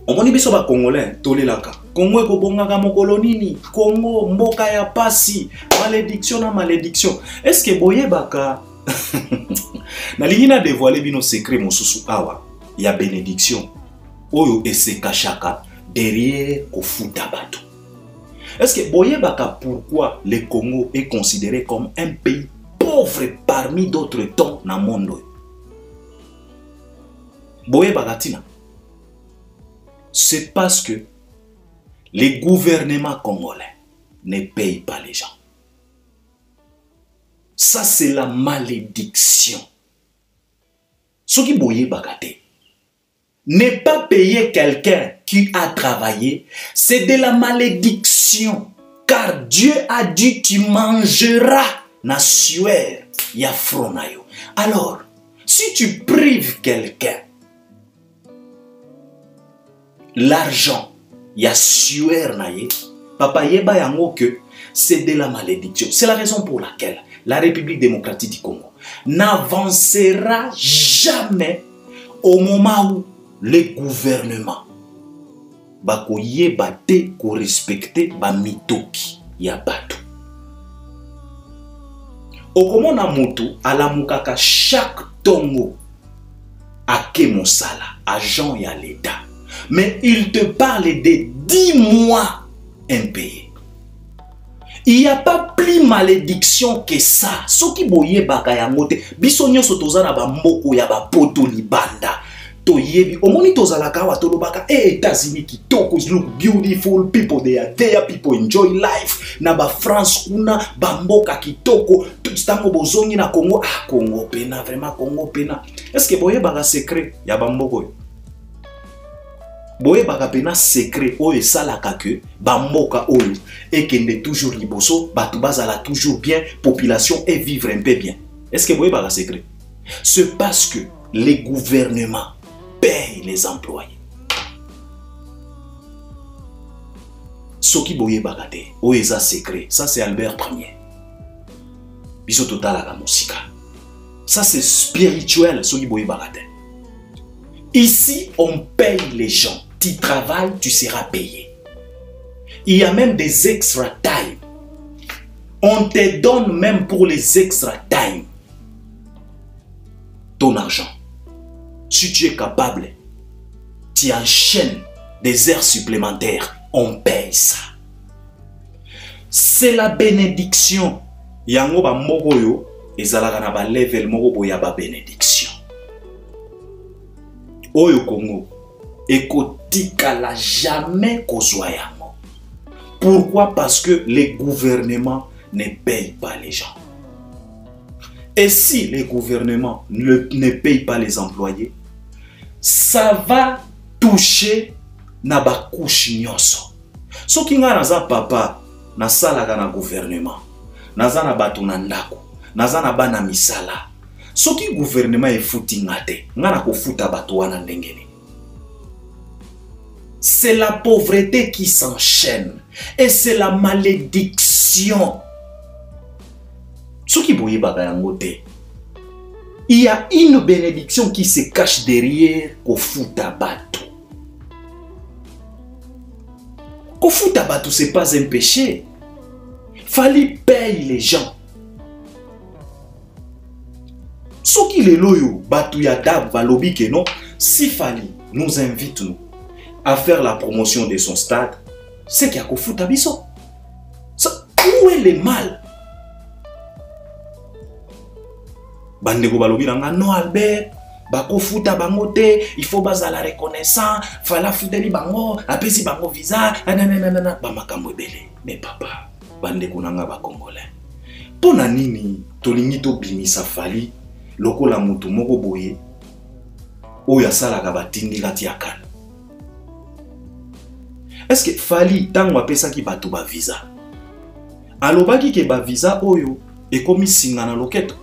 Omoni biso ba Congolais tolelaka. Congo ekobongaka mokolo nini? Congo mboka ya pasi, malédiction na malédiction. Est-ce que boye baka na lingina dévoiler bino secret mosusu awa ya bénédiction oyo esekashaka derrière kofuta bato? Est-ce que boye baka pourquoi le Congo est considéré comme un pays pauvre parmi d'autres temps dans le monde? Boye baka tina. C'est parce que les gouvernements congolais ne payent pas les gens. Ça, c'est la malédiction. Ce qui boye bagate. Ne pas payer quelqu'un qui a travaillé, c'est de la malédiction. Car Dieu a dit, tu mangeras na sueur ya fronayo. Alors, si tu prives quelqu'un, l'argent, ya sueur na ye, papa yeba yango que c'est de la malédiction. C'est la raison pour laquelle la République démocratique du Congo n'avancera jamais au moment où les gouvernements bako yeba te ko respecter ba mitoki ya bato. Okomona mutu alamukaka chaque tongo ake mosala agent ya l'État, mais il te parle de 10 mois impayés. Il n'y a pas plus malédiction que ça. Ce qui boye baka yango te biso nyonso tozana ba mboko ya ba poto libanda. Toyebi omoni tozalaka wa tolobaka États-Unis kitoko, look beautiful, people they are there, people enjoy life. Na ba France kuna ba mboka kitoko, tango bozongi na Congo, ah Congo pena, vraiment Congo pena. Est-ce que boye baka secret ya ba mboko yo? Boye baka pena secret oyo salaka que ba mboka oyo ekende toujours liboso, batu bazala toujours bien, population et vivre un peu bien. Est-ce que boye baka secret? C'est parce que les gouvernements payent les employés. Ce qui boye bagate, oeza secret, ça c'est Albert Ier. Biso total la musika. Ça c'est spirituel, ce qui boye bagate. Ici, on paye les gens. Tu travailles, tu seras payé. Il y a même des extra time. On te donne même pour les extra time ton argent. Si tu es capable, tu enchaînes des heures supplémentaires, on paye ça. C'est la bénédiction. Yango ba moko yo ezalaka na ba level moko boya ba bénédiction. Oyo Congo ekotika la jamais kozwa yango. Pourquoi? Parce que les gouvernements ne payent pas les gens. Et si les gouvernements ne payent pas les employés, ça va toucher na ba couche nyonso. So ki nga naza papa na salaka na gouvernement, naza na bato na ndako, naza na bana misala. So ki gouvernement efuti nga te, nga na kofuta bato wana ndengeni. C'est la pauvreté qui s'enchaîne et c'est la malédiction. Ce qui boye baka yango te. Il y a une bénédiction qui se cache derrière kofuta bato. Kofuta bato, c'est pas un péché. Fallait payer les gens. Ce qui les loyo, bato yadab, valobi que non, si Fali nous invite nous à faire la promotion de son stade, c'est qu'il y a kofuta biso. Où est le mal? Bandeko balobi nanga non Albert, bako futa bango te, il faut bazala reconnaissant, fala futeli bango, apesi bango visa, nanana, ba makambo ebele. Mais papa, bandeko nanga ba congolais. Pona nini tolingi to binisa Fali lokola mutu moko boye oyo asalaka batindika tiakala. Est-ce que Fali tango apesaki bato ba visa? Alobaki ke ba visa oyo ekomi singa na loketo.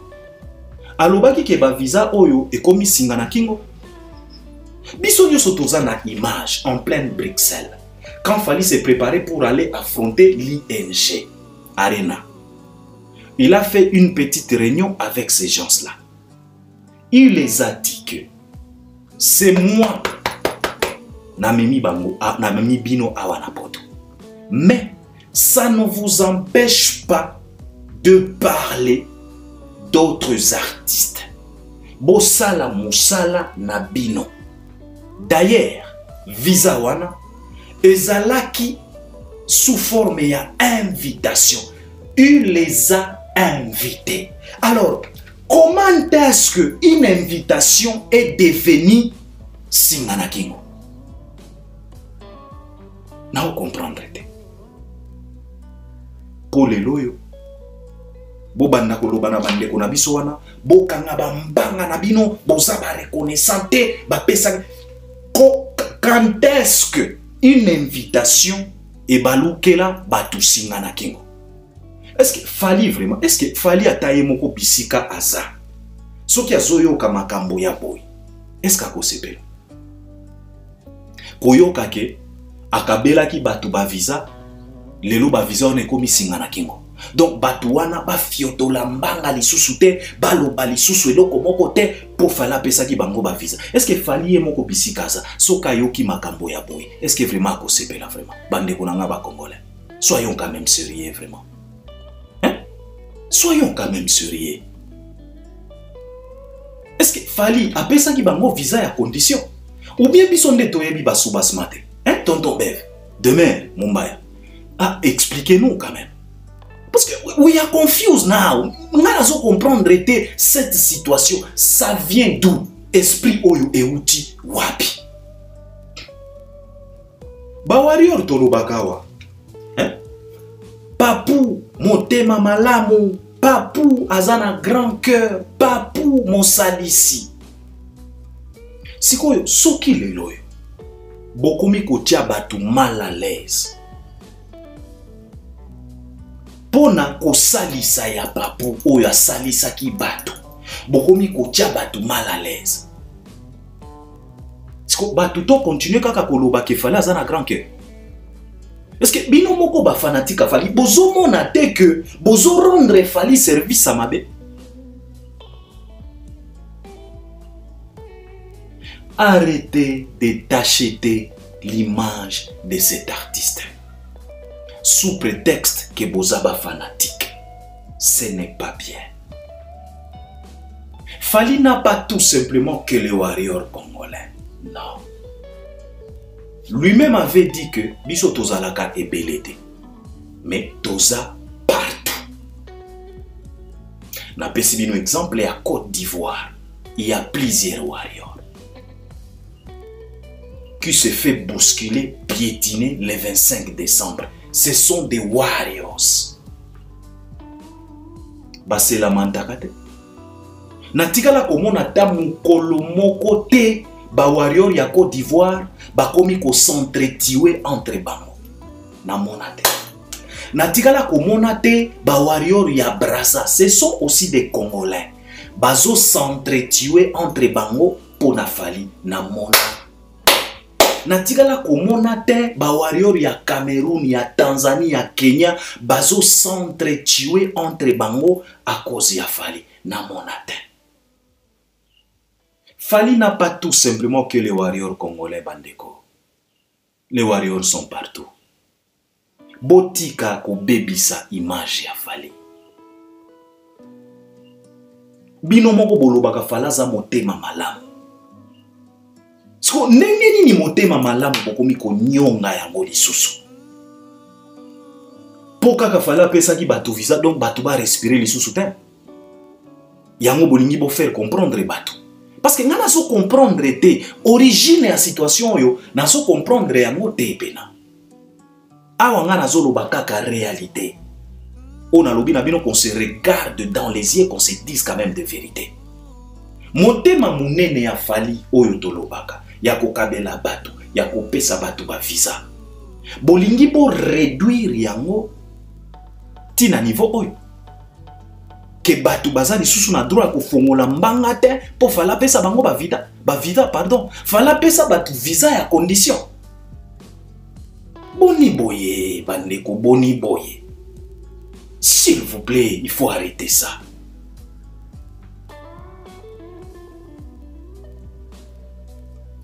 Alobaki ke ba visa oyo ekomi singa na kingo. Biso nyonso toza na image en pleine Bruxelles. Quand Fali s'est préparé pour aller affronter l'ING Arena, il a fait une petite réunion avec ces gens-là. Il les a dit que c'est moi Namemi Bango, Namemi Bino Awanapoto. Mais ça ne vous empêche pas de parler d'autres artistes. Bosala Moussala Nabino. D'ailleurs, Visawana, ezalaki sous forme ya invitation. Il les a invités. Alors, comment est-ce qu'une invitation est devenue Singanakingo? Vous comprendrez. Pour les loyaux, bobanda kolobana bandeko na biso wana, bokanga bambanga na bino, bozaba reconnaissante, ba pesa quand est-ce que une invitation et balukela batu singana kingo? Est-ce que fali vraiment? Est-ce que fali ataye moko bisika aza? Soki azoyo kamakambo ya boy. Est-ce kako sepela? Koyoka ke akabela ki batu ba visa, lelo ba visa on ekomi singana kingo. Donc batu wana ba fiotola mbanga lisusu te, baloba lisusu eloko moko te pour fala pesa ki bango ba visa. Est-ce que fali ye moko bisika aza? Soka yoki makambo ya boy. Est-ce que vraiment ako sepela vraiment? Bande konanga ba congolais. Soyons quand même sérieux vraiment. Soyons quand même sérieux. Est-ce que Fali a pesa ki bango visa ya condition? Ou bien bisonde toyebi basuba smate? Tonton Bev, demain, Mumbaya. Ah, expliquez-nous quand même. Parce que we are confused now. On a raison comprendre cette situation. Ça vient d'où? Esprit oyo euti wapi? Ba warrior tolobakawa. Papou, motema malamu. Papou, azana grand cœur. Papou, mon salisi. Sikoyo, soki leloyo. Bokomi kotia batu mal à l'aise. Pona ko salisa ya papou, oyo salisa ki batu. Bokomi kotia batu mal à l'aise. Siko batu to continue kaka koloba ke fala azana grand cœur. Est-ce que bino moko ba fanatique fali bozo mona te que bozo rendre fali service à mabe? Arrêtez de t'acheter l'image de cet artiste sous prétexte que bozaba fanatique. Ce n'est pas bien. Fali n'a pas tout simplement que le warrior congolais. Non. Lui-même avait dit que biso tozalaka ebelete. Mais toza partout. Na pesi bino exemple à Côte d'Ivoire. Il y a plusieurs warriors qui se fait bousculer, piétiner le 25 décembre. Ce sont des warriors. Basela mantakate. Natikala komona ta mukolo moko te. Ba warrior ya Côte d'Ivoire ba komi ko s'entretuer entre bango na monate. Natikala ko monate ba warrior ya Brazza, ce sont aussi des Congolais. Bazo s'entretuer entre bango pour na Fali na monate. Natikala ko monate ba warrior ya Cameroun, ya Tanzanie, ya Kenya, bazo s'entretuer entre bango à cause ya Fali na monate. Fali n'a pas tout simplement que les warriors congolais bandeko. Les warriors sont partout. Botika ko bebisa image ya Fali. Bino moko bolobaka fala za motema malamu. Siko ndenge nini motema malamu bokomi ko nyonga yango lisusu. Poka ka fala pesa ki batu visa donc batu ba respirer lisusu te. Yango bolingi bo faire comprendre batu. Parce que nga naso comprendre te origine ya situation yo naso comprendre yango te pena. Awa nga nazo loba kaka réalité. On a lobi na bino qu'on se regarde dans les yeux, qu'on se dise quand même de vérité. Motema munene ya Fali oyo tolobaka ya kokabela batu, ya kopesa batu ba visa. Bolingi bo réduire yango tina niveau oyo. Que batu bazali susu na droit ko fongola mbanga te po fala pesa bango ba vida pardon, fala pesa batu visa ya condition. Boni boye bandeko, boni boye. S'il vous plaît, il faut arrêter ça.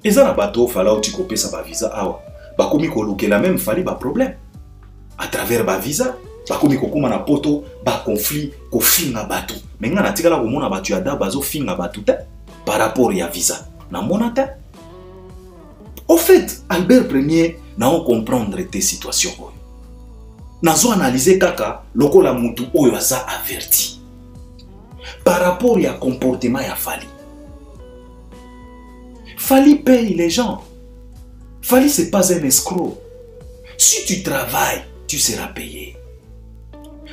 Ezana bato fala oti ko pesa ba visa awa. Ba komi ko lokela même Fali ba problème. À travers ba visa bakomi kokuma na poto ba conflit ko finga batu. Mais nga natikala ko mona batu ya da bazo finga batu te par rapport ya visa. Na mona te. Au fait, Albert Premier na on comprendre tes situations. Nazo analyser kaka lokola mutu oyo aza averti. Par rapport ya comportement ya Fali. Fali paye les gens. Fali c'est pas un escroc. Si tu travailles, tu seras payé.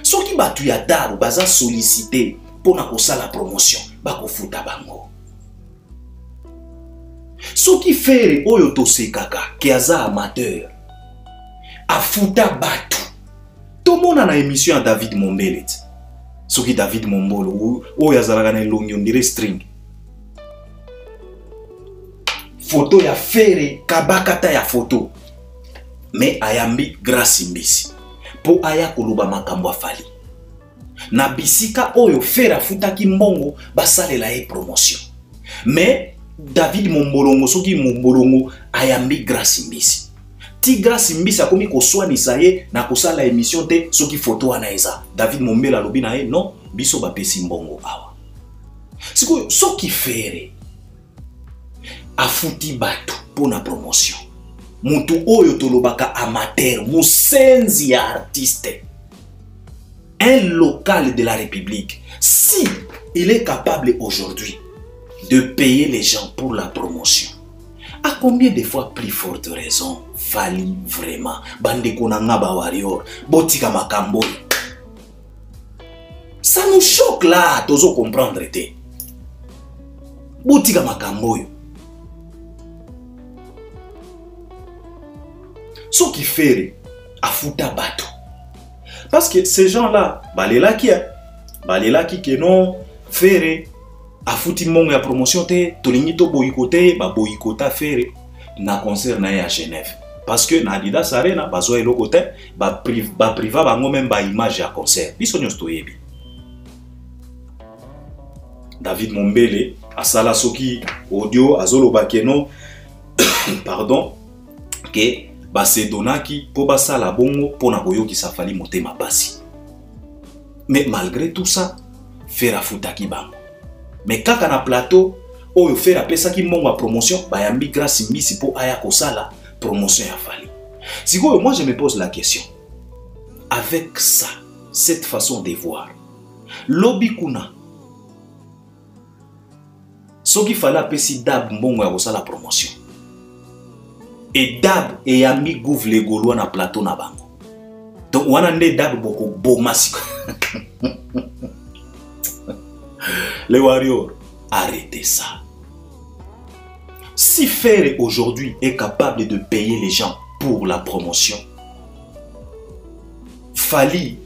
Ceux qui batu ya daru baza sollicité pour na la promotion, bako futa bango. Soki fere oyo tosekaka ki aza amateur afuta batu tomona na émission ya David Mombele soki David Mombolo oyo azalaka na elongi on dirait string photo ya fere kabakata ya photo mais ayambi Grace Mbisi po aya koluba makambo afali na bisika oyo fere afutaki mbongo basalela e promotion mais David Mombolongo soki Mombolongo ayambi Grace Mbisi ti Grace Mbisi akomi koswanisa ye na kosala émission te soki photo wana eza David Mombela alobi na ye non biso bapesi mbongo awa sikoyo soki fere afuti batu pona promotion mutu oyo tolobaka amateur musenzi ya artiste un local de la République si il est capable aujourd'hui de payer les gens pour la promotion. À combien de fois plus forte raison Fally vraiment bande konanga ba warrior botika makambo. Ça nous choque là, tozo comprendre te. Botika makambo. Ce qui fait afuta bato. Parce que ces gens-là, balela qui que non faire afuti mongo ya promotion te tolingi to boyikote ba boyikota fere na concert na ya Genève parce que na Adidas Arena bazo eloko te ba priva bango même ba image ya concert biso nyos toyebi David Mombele asala soki audio azoloba keno pardon que ba se donaki po basala bongo pona koyokisa Fally motema pasi mais malgré tout ça fera futaki bango. Mais kaka na plateau, oyo fait la pesa ki mongo promotion, bayambi Grace Mbisi po aya kosala promotion ya Fally. Sikoyo, moi je me pose la question. Avec ça, cette façon de voir, lobby kuna, soki Fally pesi dab mongo ya kosala promotion. Et dab et yambi gouv le golo na plateau na bango. Donc wana nde dab boko bomasi. Les warriors, arrêtez ça. Si Ferre aujourd'hui est capable de payer les gens pour la promotion, Fally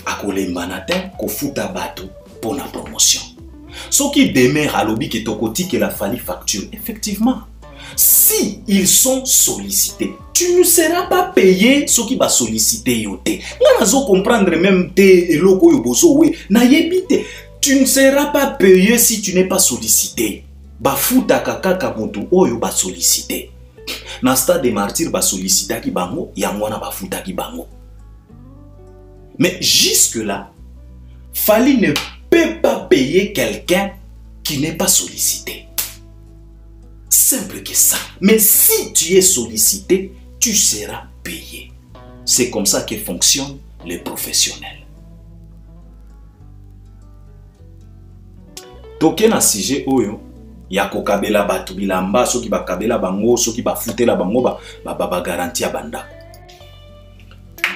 akolembanatin ko futa bato pour la promotion. Ce qui demeure à l'objet que tokoti que la Fally facture, effectivement. Si ils sont sollicités, tu ne seras pas payé ce qui va solliciter yote. Nazo comprendre même te eloko yo bozo we na yebite. Tu ne seras pas payé si tu n'es pas sollicité. Bafuta kaka moto oyo ba sollicité. Na stade de martyr ba sollicita ki bango, yangwana bafuta ki bango. Mais jusque là, Fally ne peut pas payer quelqu'un qui n'est pas sollicité. Simple que ça. Mais si tu es sollicité, tu seras payé. C'est comme ça que fonctionnent les professionnels. Token na sujet oyo ya kokabela batu bilamba soki bakabela bango soki bafutela bango ba garantia bandako.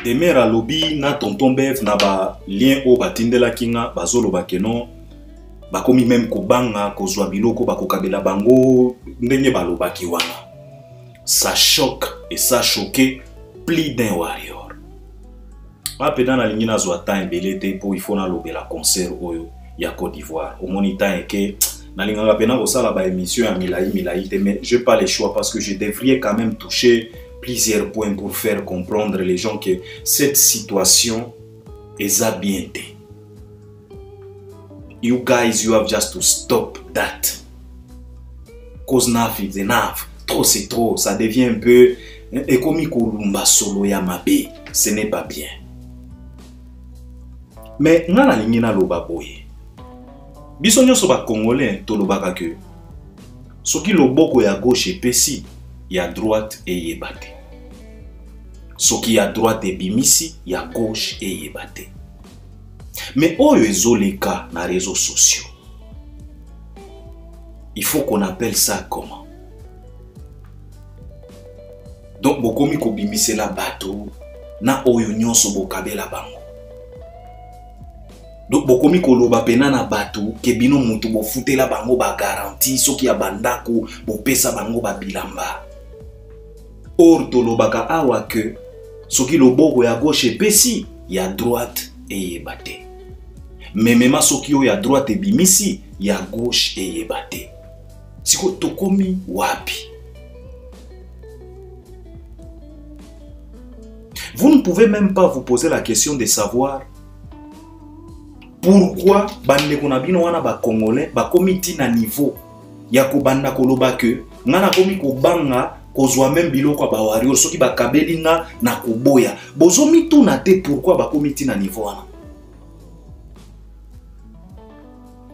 Demera lobby na tonton Bev na ba lien o batindela kinga bazolo bakeno bakomi même kobanga kozwa biloko bakokabela bango ndenge balobaki wana. Ça choque et ça choqué plus d'un warrior. Apena na lingi na zwa temps belete po il faut na lobela concert oyo ya Côte d'Ivoire. Au moniteur et que na linga pena ko sala ba émission ya milai te mais je pas le choix parce que je devrais quand même toucher plusieurs points pour faire comprendre les gens que cette situation est bien. You guys, you have just to stop that. Cause enough is enough. Trop c'est trop. Ça devient un peu ekomi kolumba solo ya mabe. Ce n'est pas bien. Mais ngana lingi na loba boye. Biso nyonso ba congolais to lobaka que soki loboko ya gauche epesi ya droite eyebate. Soki ya droite ebimisi ya gauche eyebate. Mais oyo ezoleka na réseaux sociaux. Il faut qu'on appelle ça comment? Donc bokomi ko bimisela bato na oyo nyonso bokabela bango. Donc bokomi koloba pena na bato ke bino mutu bo futela bango ba garantie soki ya bandako bo pesa bango ba bilamba. Or tolobaka awa que soki loboko ya gauche epesi ya droite eyebate. Mais même soki yo ya droite ebimisi ya gauche eyebate. Siko tokomi wapi? Vous ne pouvez même pas vous poser la question de savoir pourquoi bande konabino wana ba congolais ba komiti na niveau ya ko banda koloba que ngana komi ko banga kozwa même biloko ba warrior soki ba kabelinga na koboya bozomi tuna te pourquoi ba komiti na niveau wana.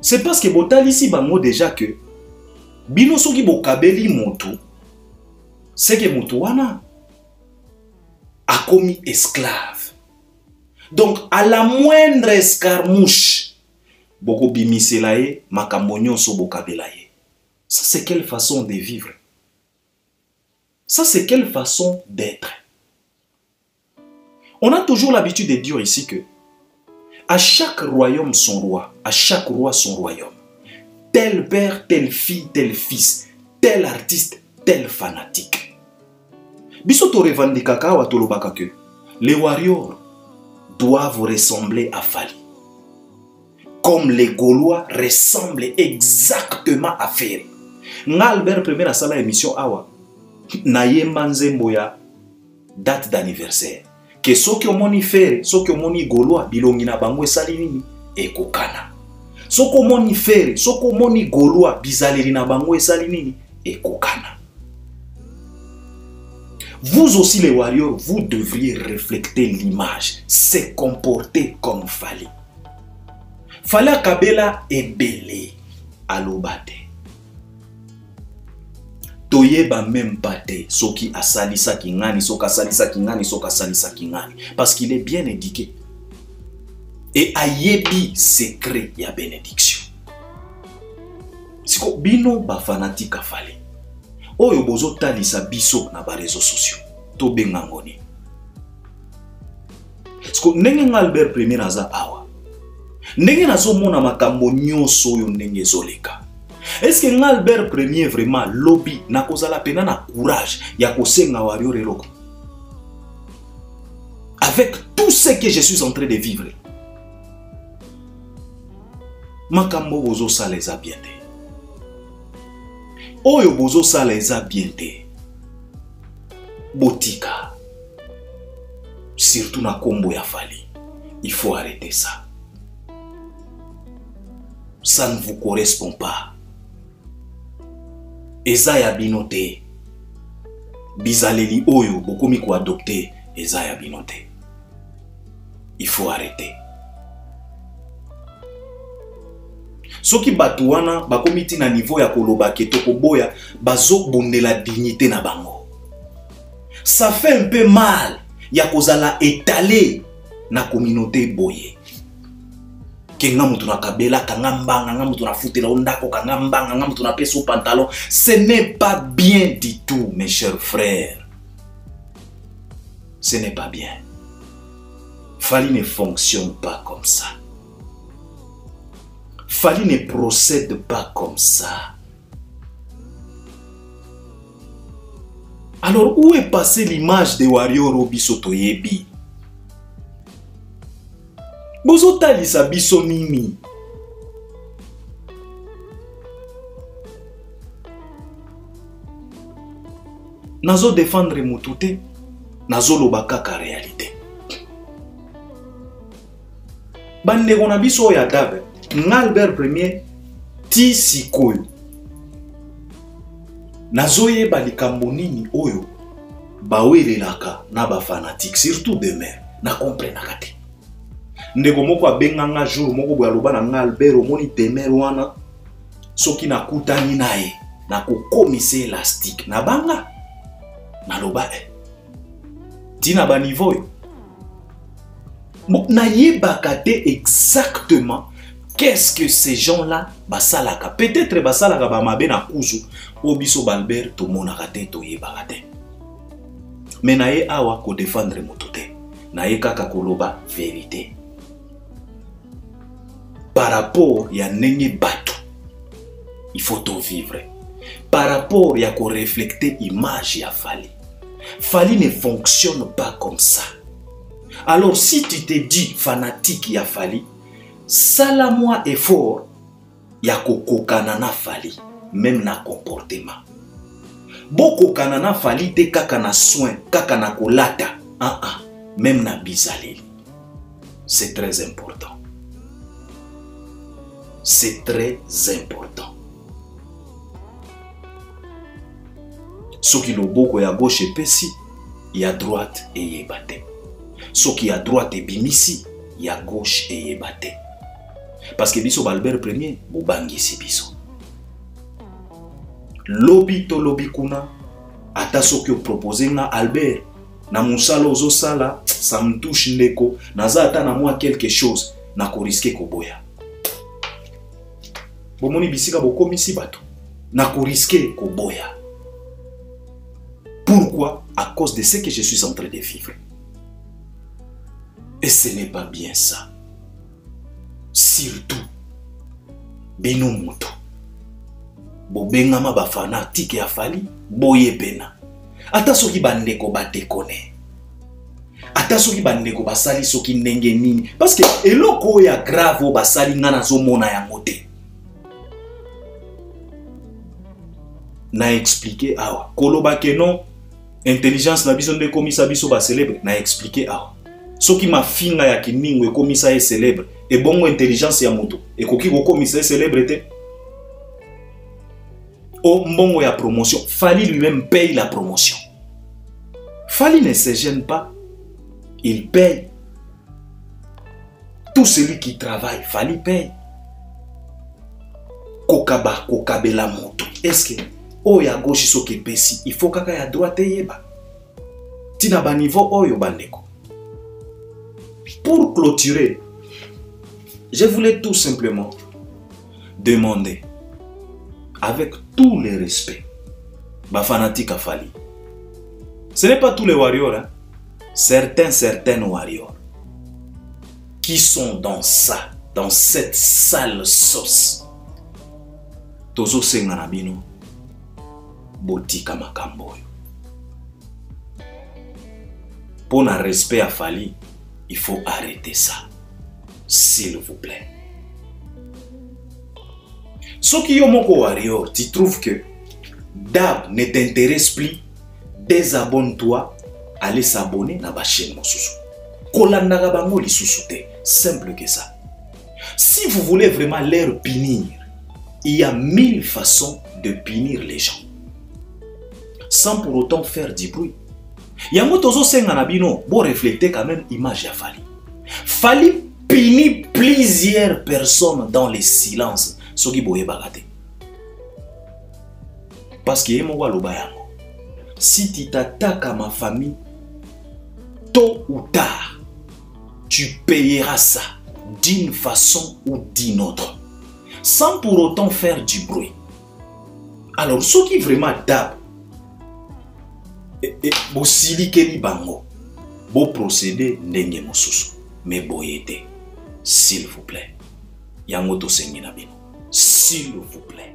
C'est parce que botali ici bango déjà que bino soki bo kabeli moto c'est que moto wana a commis esclave. Donc, à la moindre escarmouche, boko bimiselaye, makambonyo so bokabelaye. Ça, c'est quelle façon de vivre? Ça, c'est quelle façon d'être? On a toujours l'habitude de dire ici que à chaque royaume son roi, à chaque roi son royaume. Tel père, telle fille, tel fils, tel artiste, tel fanatique. Biso to revendikaka wa tolobaka que les warriors doivent ressembler à Fali. Comme les Gaulois ressemblent exactement à Ferry. Albert premier a sala émission awa na yemba nzembo ya date d'anniversaire. Que soki omoni Ferry, soki omoni Gaulois bilongi na bango esali nini ekokana. Soki omoni Ferry, soki omoni Gaulois bizaleri na bango esali nini ekokana. Vous aussi les warriors, vous devriez refléter l'image, se comporter comme Fali. Fala Kabela est belé à l'obate. Toyeba même pate, soki asalisa kingani, soka salisa kingani, soka salisa kingani. Parce qu'il est bien éduqué. Et ayebi secret ya bénédiction. Siko bino ba fanatique a Fali. Oyo bozo talisa biso na ba réseaux sociaux. To bengangoni. Siko ndenge Albert premier aza awa. Ndenge nazo mona makambo nyonso oyo ndenge zoleka. Est-ce que Albert premier vraiment lobby na kozala pena na courage ya kosenga warrior eloko? Avec tout ce que je suis en train de vivre. Makambo bozo sala eza bien te. Oyo bozo sala eza bien te. Botika. Surtout na kombo ya Fali. Il faut arrêter ça. Ça ne vous correspond pas. Eza ya binote. Bizaleli oyo bokomi ko adopter eza ya binote. Il faut arrêter. Soki batu wana bakomiti na niveau ya koloba ke tokoboya bazo bondela dignité na bango. Ça fait un peu mal ya kozala étalé na communauté boye. Kenga mutu na kabela kanga mbanga nga mutu na futela ondako kanga mbanga nga mutu na peso pantalon, ce n'est pas bien du tout mes chers frères. Ce n'est pas bien. Fali ne fonctionne pas comme ça. Fali ne procède pas comme ça. Alors où est passée l'image des warriors au biso toyebi? Bozo talisa biso nini? Nazo défendre mutute, nazo lobaka ka réalité. Bande kona biso ya dabe, Albert premier ti sikoyo. Nazo yeba likambo nini oyo bawelelaka na ba fanatique surtout demain na comprenaka te. Ndeko moko abenganga jour moko boya loba na Albert omoni temer wana soki na kutani nae na kokomise élastique na banga na loba tina ba niveau yo. Na yebaka te exactement qu'est-ce que ces gens-là basalaka. Peut-être basalaka ba mabe na kuzu obiso Balbert to monaka te to yebaka te. Mais na ye awa ko défendre moto te. Na ye kaka koloba vérité. par rapport ya nenge bato il faut tout vivre par rapport ya ko refléter image ya Fally. Fally ne fonctionne pas comme ça. Alors si tu te dis fanatique ya Fally, sala moi effort ya kokokana na Fally même na comportement. Boko kanana Fally te kaka na soin, kaka na kolata, même na bizaleli. C'est très important. C'est très important. Ce qui le boko ya gauche et pesi, il y a droite et yebate. Ce qui a droite et bimisi, il y a gauche et yebate. Parce que biso Albert Premier, bobangi si biso. Lobby to lobby kuna, ata ce que proposé na Albert, na musala ozo sala, ça me touche ndeko, naza ata na moi quelque chose, na ko risquer ko boya. Bomoni bisika boko misi bato, na ko risquer ko boya. Pourquoi? À cause de ce que je suis en train de vivre. Et ce n'est pas bien ça. Surtout, bino moto. Bobengama ba fanatique ya Fally, boye pena. Ata soki bandeko batekone. Ata soki bandeko basali soki ndenge nini. Parce que eloko ya grave basali ngana zo mona ya mote. Na expliqué awa. Koloba ke non. Intelligence na biso nde komisa biso ba célèbre na expliquer awa. Soki ma finga ya kiningo e komisa e célèbre et bongo intelligence ya moto e koki ko komisa e célébrité. O mbongo ya promotion, Fally lui-même paye la promotion. Fally ne se gêne pas, il paye. Tout celui qui travaille, Fally paye. Kokaba, kokabela moto. Est-ce que oh ya gauche soki pesi, il faut kaka ya droite yeba. Tina ba niveau oyo bandeko. Pour clôturer, je voulais tout simplement demander, avec tout le respect, ba fanatique à Fally. Ce n'est pas tous les warriors, hein? Certains warriors qui sont dans ça, dans cette sale sauce. Tozo sengana bino. Botika makambo. Pour un respect à Fally, il faut arrêter ça. S'il vous plaît. Ce qui est mon warrior, tu trouves que Dab ne t'intéresse plus, désabonne-toi, allez s'abonner à ma chaîne Mosusu. Kolanda bango li susute. Simple que ça. Si vous voulez vraiment les punir, il y a 1000 façons de punir les gens. Sans pour autant faire du bruit. Yango tozo senga na bino, bo refléter quand même image ya Fally. Fally punit plusieurs personnes dans le silence. Soki boye bagate. Parce que yemo waloba yango. Si tu t'attaques à ma famille, tôt ou tard, tu payeras ça d'une façon ou d'une autre. Sans pour autant faire du bruit. Alors, ceux qui vraiment Dab, bo silikeli bango, bo procéder ndenge mosusu, mais boyete, s'il vous plaît. Yango to sengi na bino, s'il vous plaît.